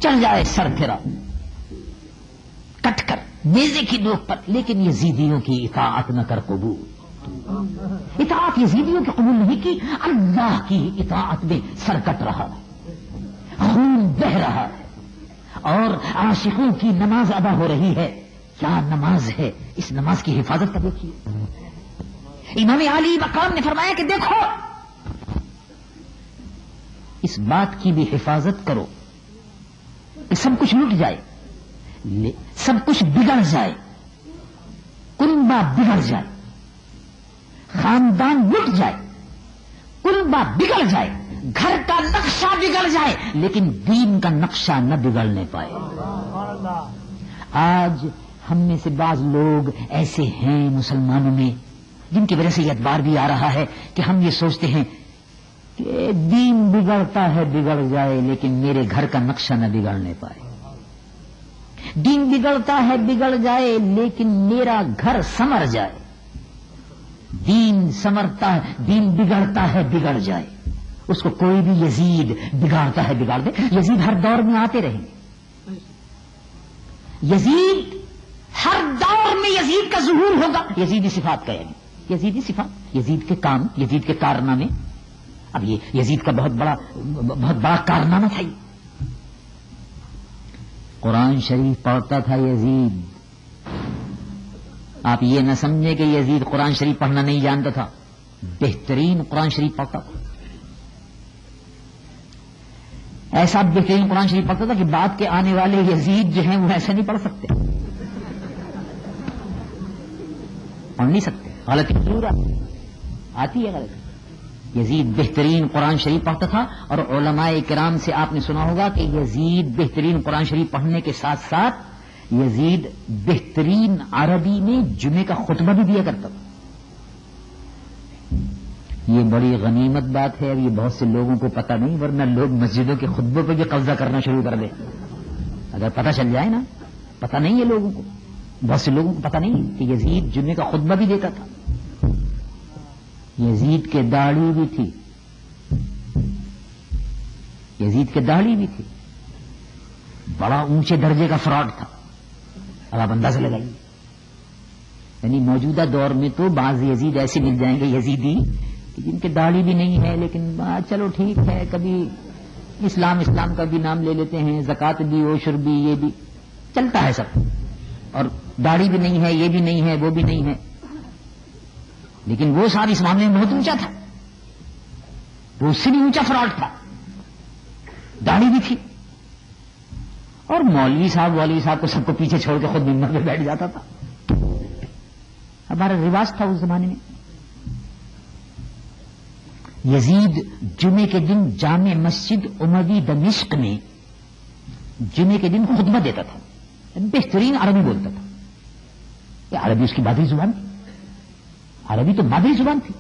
چل جائے سر پھرا کٹ کر نیزے کی نوک پر، لیکن یزیدیوں کی اطاعت نہ کر قبول، اطاعت یزیدیوں کی قبول نہیں کی، اللہ کی اطاعت میں سر کٹ رہا ہے، خون بہ رہا ہے، اور عاشقوں کی نماز ادا ہو رہی ہے۔ کیا نماز ہے، اس نماز کی حفاظت کا دیکھیے۔ امام علی مقام نے فرمایا کہ دیکھو، اس بات کی بھی حفاظت کرو کہ سب کچھ لٹ جائے، سب کچھ بگڑ جائے، کنبہ بگڑ جائے، خاندان لٹ جائے، کنبہ بگڑ جائے، گھر کا نقشہ بگڑ جائے، لیکن دین کا نقشہ نہ بگڑنے پائے۔ آج ہم میں سے بعض لوگ ایسے ہیں مسلمانوں میں، جن کی وجہ سے یہ اعتبار بھی آ رہا ہے کہ ہم یہ سوچتے ہیں کہ دین بگڑتا ہے بگڑ جائے، لیکن میرے گھر کا نقشہ نہ بگڑنے پائے۔ دین بگڑتا ہے بگڑ جائے، لیکن میرا گھر سنور جائے۔ دین سنورتا ہے، دین بگڑتا ہے بگڑ جائے، اس کو کوئی بھی یزید بگاڑتا ہے بگاڑ دے۔ یزید ہر دور میں آتے رہیں گے، یزید ہر دور میں یزید کا ظہور ہوگا۔ یزیدی صفات کا یعنی یزیدی صفات، یزید کے کام، یزید کے کارنامے۔ اب یہ یزید کا بہت بڑا کارنامہ تھا۔ قرآن شریف پڑھتا تھا یزید، آپ یہ نہ سمجھیں کہ یزید قرآن شریف پڑھنا نہیں جانتا تھا، بہترین قرآن شریف پڑھتا تھا، ایسا بہترین قرآن شریف پڑھتا تھا کہ بعد کے آنے والے یزید جو ہیں وہ ایسا نہیں پڑھ سکتے، پڑھ نہیں سکتے، غلطی ضرور آتی ہے غلطی۔ یزید بہترین قرآن شریف پڑھتا تھا، اور علماء کرام سے آپ نے سنا ہوگا کہ یزید بہترین قرآن شریف پڑھنے کے ساتھ ساتھ یزید بہترین عربی میں جمعے کا خطبہ بھی دیا کرتا تھا۔ یہ بڑی غنیمت بات ہے، اور یہ بہت سے لوگوں کو پتہ نہیں، ورنہ لوگ مسجدوں کے خطبوں پہ بھی قبضہ کرنا شروع کر دیں۔ اگر پتہ چل جائے نا، پتہ نہیں ہے لوگوں کو، بہت سے لوگوں کو پتہ نہیں کہ یزید جمعے کا خطبہ بھی دیتا تھا۔ یزید کے داڑھی بھی تھی، یزید کے داڑھی بھی تھی، بڑا اونچے درجے کا فراڈ تھا۔ اب آپ اندازہ لگائیے، یعنی موجودہ دور میں تو بعض یزید ایسے مل جائیں گے یزیدی کہ جن کے داڑھی بھی نہیں ہے، لیکن چلو ٹھیک ہے، کبھی اسلام کا بھی نام لے لیتے ہیں، زکوٰۃ بھی، عشر بھی، یہ بھی چلتا ہے سب، اور داڑھی بھی نہیں ہے، یہ بھی نہیں ہے، وہ بھی نہیں ہے، لیکن وہ صاحب اس معاملے میں بہت اونچا تھا، وہ اس سے بھی اونچا فراڈ تھا، داڑھی بھی تھی، اور مولوی صاحب کو سب کو پیچھے چھوڑ کے خود ممبر پہ بیٹھ جاتا تھا۔ ہمارا رواج تھا اس زمانے میں۔ یزید جمعے کے دن جامع مسجد اموی دمشق میں جمعے کے دن خطبہ دیتا تھا، بہترین عربی بولتا تھا، یہ عربی اس کی مادری زبان تھی، عربی تو مادری زبان تھی،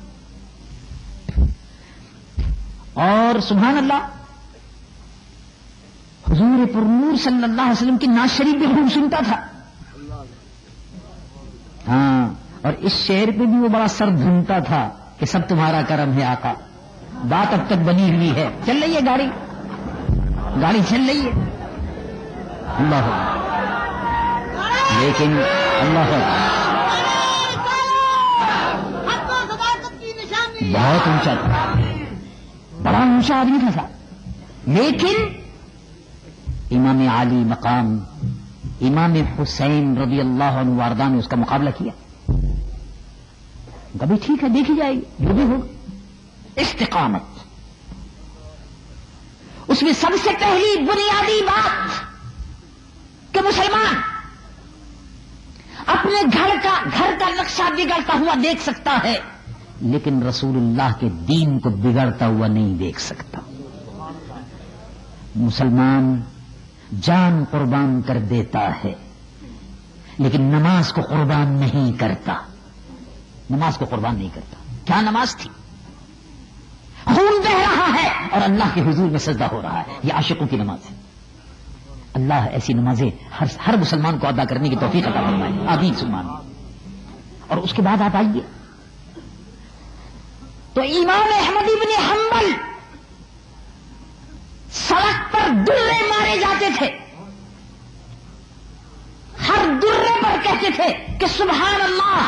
اور سبحان اللہ حضور پرنور صلی اللہ علیہ وسلم کی نعت شریف بھی خوب سنتا تھا. ہاں، اور اس شعر پہ بھی وہ بڑا سر دھنتا تھا کہ سب تمہارا کرم ہے آقا. بات اب تک بنی ہوئی ہے، چل رہی ہے گاڑی چل رہی ہے. اللہ لیکن اللہ بہت اونچا تھا، بڑا اونچا آدمی تھا، لیکن امام عالی مقام امام حسین رضی اللہ عنہ وارضہ نے اس کا مقابلہ کیا. کبھی ٹھیک ہے، دیکھی جائے گی جو بھی ہوگا. استقامت اس میں سب سے پہلی بنیادی بات کہ مسلمان اپنے گھر کا نقشہ بگڑتا ہوا دیکھ سکتا ہے، لیکن رسول اللہ کے دین کو بگڑتا ہوا نہیں دیکھ سکتا. مسلمان جان قربان کر دیتا ہے لیکن نماز کو قربان نہیں کرتا. نماز کو قربان نہیں کرتا. کیا نماز تھی؟ خون بہ رہا ہے اور اللہ کے حضور میں سجدہ ہو رہا ہے. یہ عاشقوں کی نماز ہے. اللہ ایسی نمازیں ہر مسلمان کو ادا کرنے کی توفیق عطا فرمائے. آمین ثم آمین. اور اس کے بعد آپ آئیے تو امام احمد بن حنبل سڑک پر درے مارے جاتے تھے، ہر درے پر کہتے تھے کہ سبحان اللہ،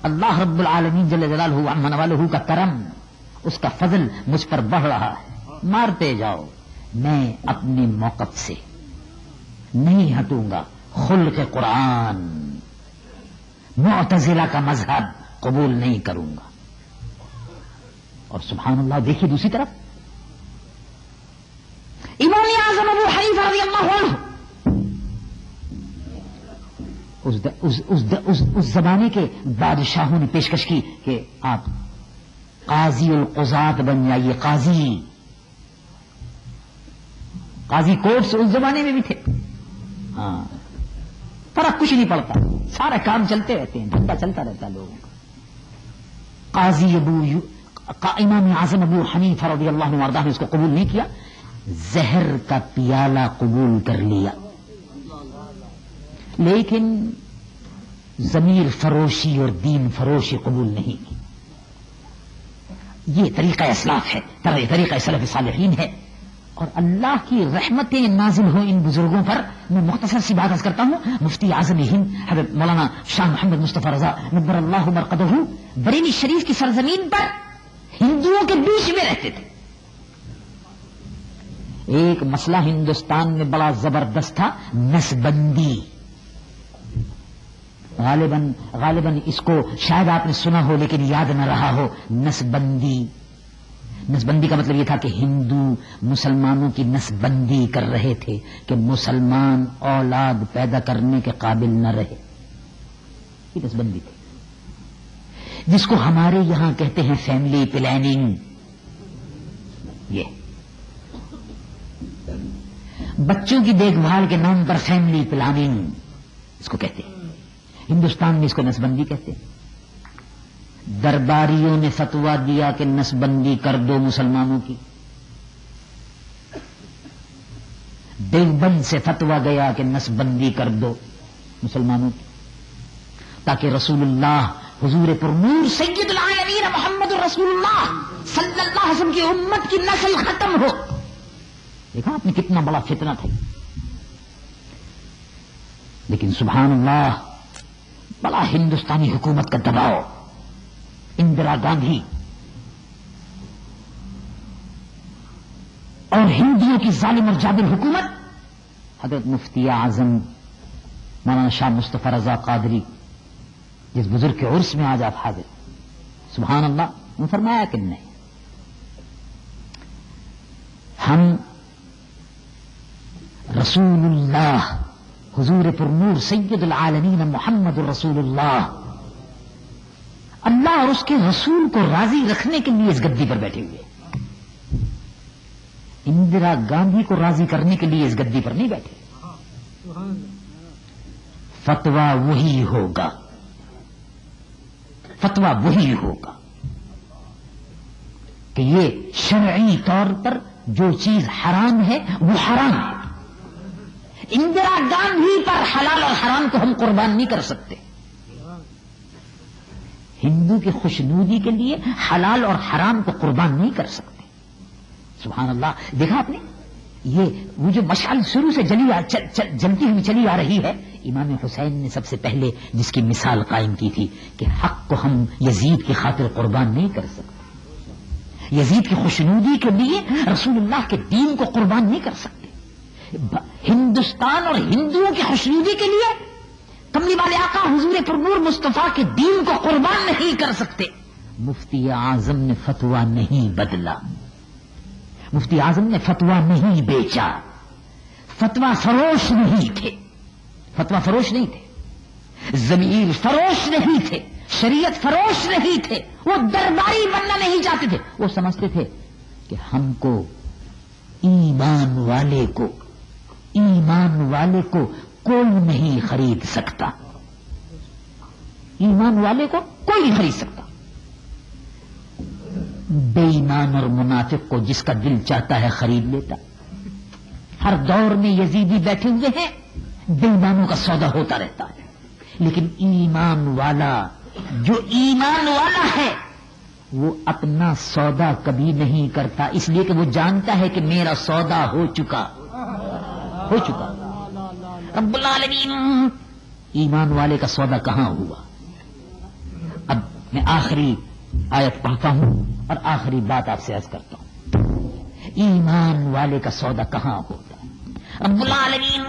اللہ رب العالمین جل جلالہ عما نوالہ کا کرم، اس کا فضل مجھ پر بڑھ رہا ہے. مارتے جاؤ، میں اپنے موقف سے نہیں ہٹوں گا. خلق قرآن، معتزلہ کا مذہب قبول نہیں کروں گا. اور سبحان اللہ دیکھیے دوسری طرف امام اعظم ابو حنیفہ رضی اللہ عنہ اس زمانے کے بادشاہوں نے پیشکش کی کہ آپ قاضی القضات بن جائیے. قاضی کورٹ سے اس زمانے میں بھی تھے. ہاں، فرق کچھ نہیں پڑتا، سارے کام چلتے رہتے ہیں، دھندا چلتا رہتا ہے لوگوں کا. امام اعظم ابو حنیفہ رضی اللہ عنہ وارضہ نے اس کو قبول نہیں کیا. زہر کا پیالہ قبول کر لیا، لیکن ضمیر فروشی اور دین فروشی قبول نہیں کی. یہ طریقہ اسلاف ہے، طریقہ سلف صالحین ہے. اور اللہ کی رحمتیں نازل ہوں ان بزرگوں پر. میں مختصر سی بات عرض کرتا ہوں. مفتی اعظم ہند حضرت مولانا شاہ محمد مصطفیٰ رضا نبر اللہ مرقدہ بریلی شریف کی سرزمین پر ہندوؤں کے بیچ میں رہتے تھے. ایک مسئلہ ہندوستان میں بڑا زبردست تھا، نسبندی. غالباً اس کو شاید آپ نے سنا ہو لیکن یاد نہ رہا ہو. نسبندی کا مطلب یہ تھا کہ ہندو مسلمانوں کی نسبندی کر رہے تھے کہ مسلمان اولاد پیدا کرنے کے قابل نہ رہے. یہ نسبندی تھی، جس کو ہمارے یہاں کہتے ہیں فیملی پلاننگ. یہ بچوں کی دیکھ بھال کے نام پر فیملی پلاننگ اس کو کہتے ہیں. ہندوستان میں اس کو نسبندی کہتے ہیں. درباریوں نے فتویٰ دیا کہ نسبندی کر دو مسلمانوں کی. دیوبند سے فتویٰ گیا کہ نسبندی کر دو مسلمانوں کی، تاکہ رسول اللہ حضور پرنور سید العالمین محمد رسول اللہ صلی اللہ علیہ وسلم کی امت کی نسل ختم ہو. دیکھا آپ نے کتنا بڑا فتنہ تھا. لیکن سبحان اللہ بڑا ہندوستانی حکومت کا دباؤ، اندرا گاندھی اور ہندوؤں کی ظالم اور جابر حکومت. حضرت مفتی اعظم مولانا شاہ مصطفیٰ رضا قادری جس بزرگ کے عرس میں آج آپ حاضر، سبحان اللہ، نے فرمایا کہ نہیں، ہم رسول اللہ حضور پرنور سید العالمین محمد رسول اللہ، اللہ اور اس کے رسول کو راضی رکھنے کے لیے اس گدی پر بیٹھے ہوئے. اندرا گاندھی کو راضی کرنے کے لیے اس گدی پر نہیں بیٹھے. فتویٰ وہی ہوگا، فتویٰ وہی ہوگا. کہ یہ شرعی طور پر جو چیز حرام ہے وہ حرام ہے. اندرا گاندھی پر حلال اور حرام کو ہم قربان نہیں کر سکتے. ہندو کی خوشنودی کے لیے حلال اور حرام کو قربان نہیں کر سکتے. سبحان اللہ. دیکھا آپ نے یہ وہ جو مشعل شروع سے جلتی ہوئی چلی آ رہی ہے، امام حسین نے سب سے پہلے جس کی مثال قائم کی تھی کہ حق کو ہم یزید کی خاطر قربان نہیں کر سکتے. یزید کی خوشنودی کے لیے رسول اللہ کے دین کو قربان نہیں کر سکتے. ہندوستان اور ہندوؤں کی خوشنودی کے لیے کملی والے آقا حضور پرنور مصطفیٰ کے دین کو قربان نہیں کر سکتے. مفتی اعظم نے فتویٰ نہیں بدلا، مفتی اعظم نے فتویٰ نہیں بیچا، فتویٰ فروش نہیں تھے، فتویٰ فروش نہیں تھے، ضمیر فروش نہیں تھے، شریعت فروش نہیں تھے. وہ درباری بننا نہیں چاہتے تھے. وہ سمجھتے تھے کہ ہم کو ایمان والے کو کوئی نہیں خرید سکتا، ایمان والے کو کوئی نہیں خرید سکتا. بے ایمان اور منافق کو جس کا دل چاہتا ہے خرید لیتا. ہر دور میں یزیدی بیٹھے ہوئے ہیں، بے ایمانوں کا سودا ہوتا رہتا ہے. لیکن ایمان والا جو ایمان والا ہے وہ اپنا سودا کبھی نہیں کرتا، اس لیے کہ وہ جانتا ہے کہ میرا سودا ہو چکا. رب العالمین ایمان والے کا سودا کہاں ہوا؟ اب میں آخری آیت پڑھتا ہوں اور آخری بات آپ سے عرض کرتا ہوں. ایمان والے کا سودا کہاں ہوتا ہے؟ رب العالمین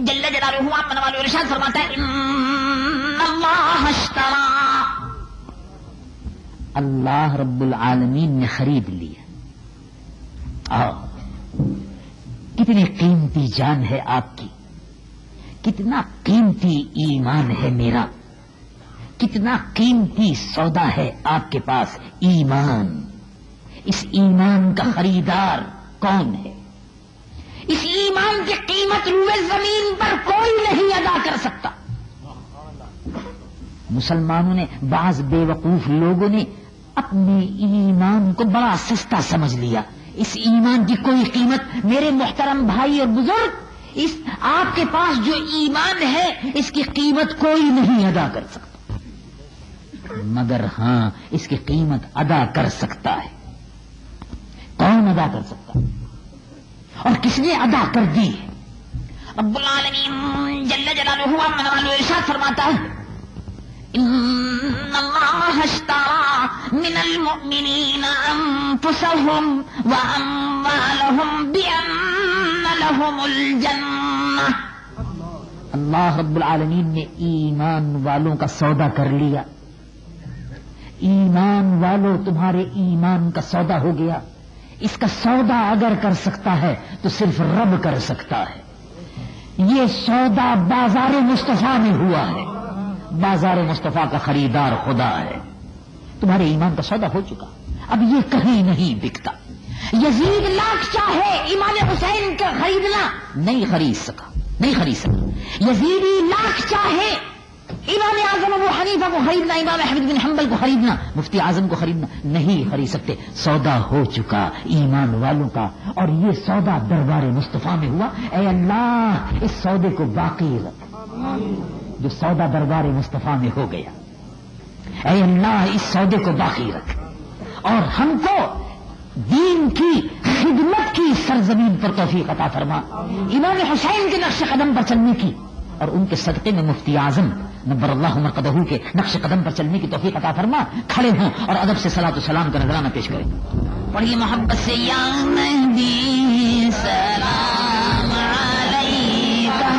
جل جلالہ عما والے ارشاد فرماتا ہے ان اللہ اشترى، اللہ رب العالمین نے خرید لیا. کتنی قیمتی جان ہے آپ کی، کتنا قیمتی ایمان ہے میرا، کتنا قیمتی سودا ہے آپ کے پاس ایمان. اس ایمان کا خریدار کون ہے؟ اس ایمان کی قیمت روئے زمین پر کوئی نہیں ادا کر سکتا. مسلمانوں نے، بعض بے وقوف لوگوں نے اپنے ایمان کو بڑا سستا سمجھ لیا. اس ایمان کی کوئی قیمت، میرے محترم بھائی اور بزرگ، اس آپ کے پاس جو ایمان ہے اس کی قیمت کوئی نہیں ادا کر سکتا، مگر ہاں اس کی قیمت ادا کر سکتا ہے. کون ادا کر سکتا ہے اور کس نے ادا کر دی ہے؟ رب العالمین جل جلالہ عما ارشاد فرماتا ہے ان اللہ اشترى من المؤمنین انفسهم واموالهم بان لهم الجنہ. اللہ رب العالمین نے ایمان والوں کا سودا کر لیا. ایمان والو تمہارے ایمان کا سودا ہو گیا. اس کا سودا اگر کر سکتا ہے تو صرف رب کر سکتا ہے. یہ سودا بازار مصطفیٰ میں ہوا ہے. بازار مصطفیٰ کا خریدار خدا ہے. تمہارے ایمان کا سودا ہو چکا، اب یہ کہیں نہیں بکتا. یزید لاکھ چاہے امام حسین کا خریدنا نہیں خرید سکا. یزیدی لاکھ چاہے امام اعظم ابو حنیفہ کو خریدنا، امام احمد بن حنبل کو خریدنا، مفتی اعظم کو خریدنا نہیں خرید سکتے. سودا ہو چکا ایمان والوں کا، اور یہ سودا دربار مصطفیٰ میں ہوا. اے اللہ اس سودے کو باقی رکھ جو سودا دربار مصطفیٰ میں ہو گیا. اے اللہ اس سودے کو باقی رکھ اور ہم کو دین کی خدمت کی سرزمین پر توفیق عطا فرما. امام حسین کے نقش قدم پر چلنے کی اور ان کے صدقے میں مفتی اعظم نبر اللہ مرقدہ کے نقش قدم پر چلنے کی توفیق عطا فرما. کھڑے ہوں اور ادب سے صلاۃ و سلام کا نذرانہ پیش کریں. پڑھیے محبت سے یا مہدی سلام علیکہ،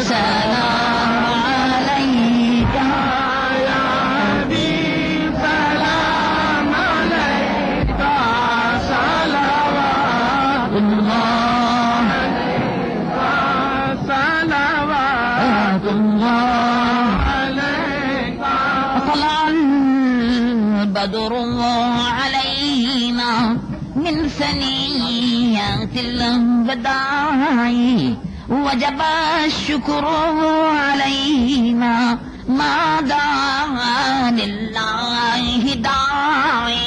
سلام علیکہ یا حبیب، سلام علیکہ صلوات اللہ صلوات اللہ علیکہ. طلع البدر علینا من ثنیات الوداع وجب الشكر علينا ما دعا لله داع.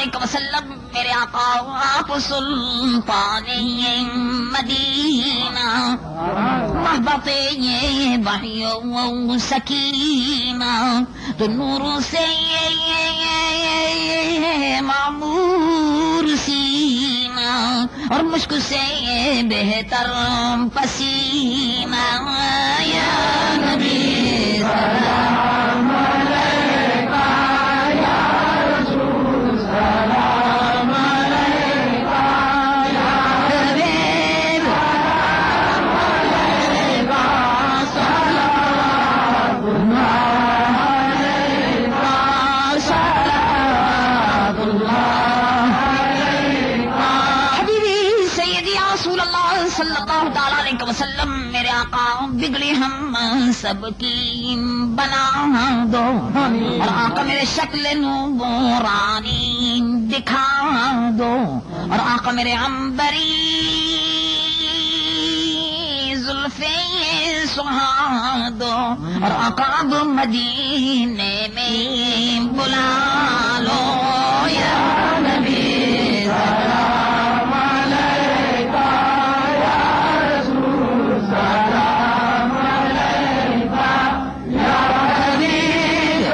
علیہ وسلم میرے آقا آپ سلطان مدینہ محبت یہ وحی سکینہ تو نور سے معمور سینہ اور مشک سے بہتر پسینہ یا نبی سلام علیکہ یا رسول سلام علیکہ یا حبیب سلام علیکہ صلوات اللہ علیکہ صلوات اللہ علیکہ حبیبی سیدی رسول اللہ صلی اللہ تعالی علیہ وسلم میرے آقا بگڑی ہم سب کی بنا دو اور آقا میرے شکل نورانی دکھا دو اور آقا میرے عنبری زلفیں سہا دو اور آقا اب مدینے میں بلا لو یا نبی سلام علیکہ یا رسول سلام علیکہ یا حبیب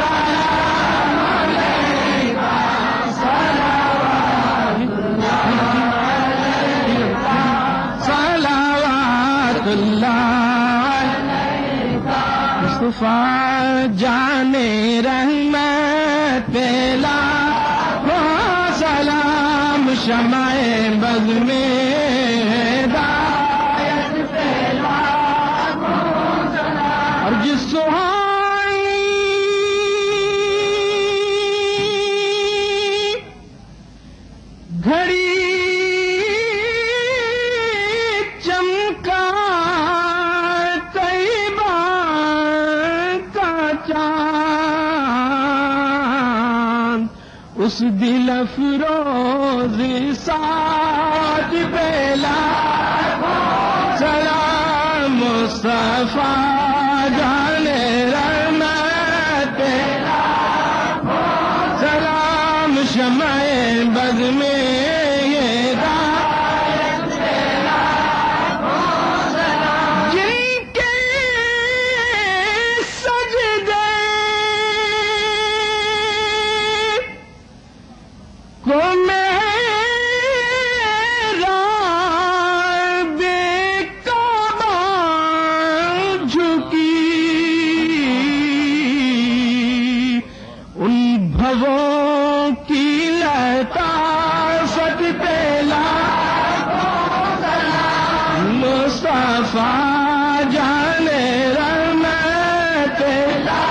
سلام علیکہ صلوات اللہ مصطفیٰ جانے رحمت پہلا سلام شمع بز میں ہدایت پہلا اور جس سہائی گھڑی چمکا طیبہ کا چاند اس دل افروز ساتھ پہلا سلام مصطفیٰ جانے رحمت پہلا سلام شمع بز میں ہدایت پہلا جن کے سجدے کو میرا بے کعبہ جھکی ان بھووں کی لطافت پہلا مصطفیٰ جانے رحمت پہلا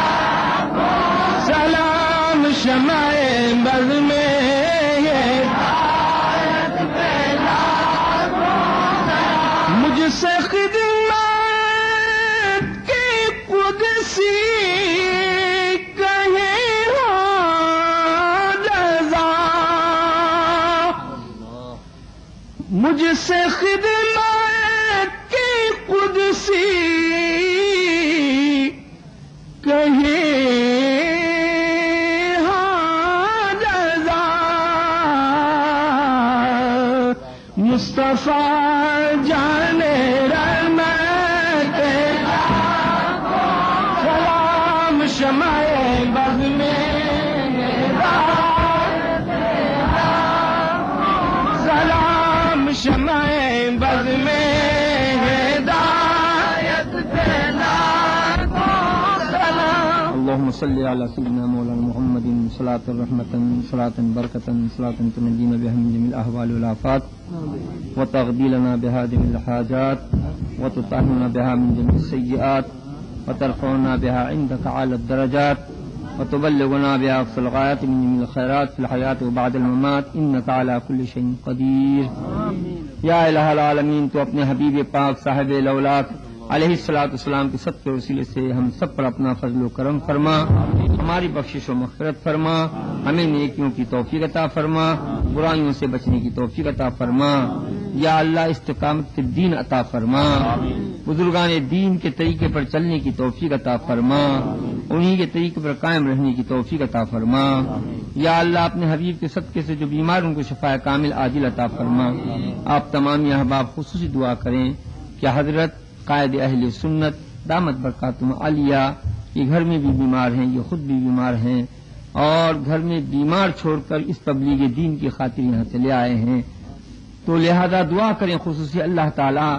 سلام شمع بز میں ہدایت پہلا مجھ سے خدمت کی قدسی کہیں ہو جزا مجھ سے خدمت کی قدسی کہیں مصطفیٰ جانے رحمت سلام شمع بز میں سلام شمع بز میں ہدایت پھیلا سلام اللهم صل على سيدنا مولانا محمد صلاة رحمة صلاة بركة صلاة تنجينا بها من جميع الأهوال والآفات وتغدي لنا بها جميع الحاجات وتطهرنا بها من جميع السيئات وترفعنا بها عندك أعلى الدرجات وتبلغنا بها أقصى الغايات من جميع الخيرات في الحياة وبعد الممات إنك على كل شيء قدير یا الہ العالمین تو اپنے حبیب پاک صاحب الاولاد علیہ الصلوۃ والسلام کے صدقے وسیلے سے ہم سب پر اپنا فضل و کرم فرما، ہماری بخشش و مغفرت فرما، ہمیں نیکیوں کی توفیق عطا فرما، برائیوں سے بچنے کی توفیق عطا فرما، یا اللہ استقامت الدین عطا فرما، بزرگان دین کے طریقے پر چلنے کی توفیق عطا فرما، انہی کے طریقے پر قائم رہنے کی توفیق عطا فرما، یا اللہ اپنے حبیب کے صدقے سے جو بیمار ان کو شفا کامل عاجل عطا فرما. آپ تمام احباب خصوصی دعا کریں کہ حضرت قائد اہل سنت دامت برکاتہم عالیہ یہ گھر میں بھی بیمار ہیں، یہ خود بھی بیمار ہیں اور گھر میں بیمار چھوڑ کر اس تبلیغ دین کی خاطر یہاں چلے آئے ہیں، تو لہذا دعا کریں خصوصی اللہ تعالیٰ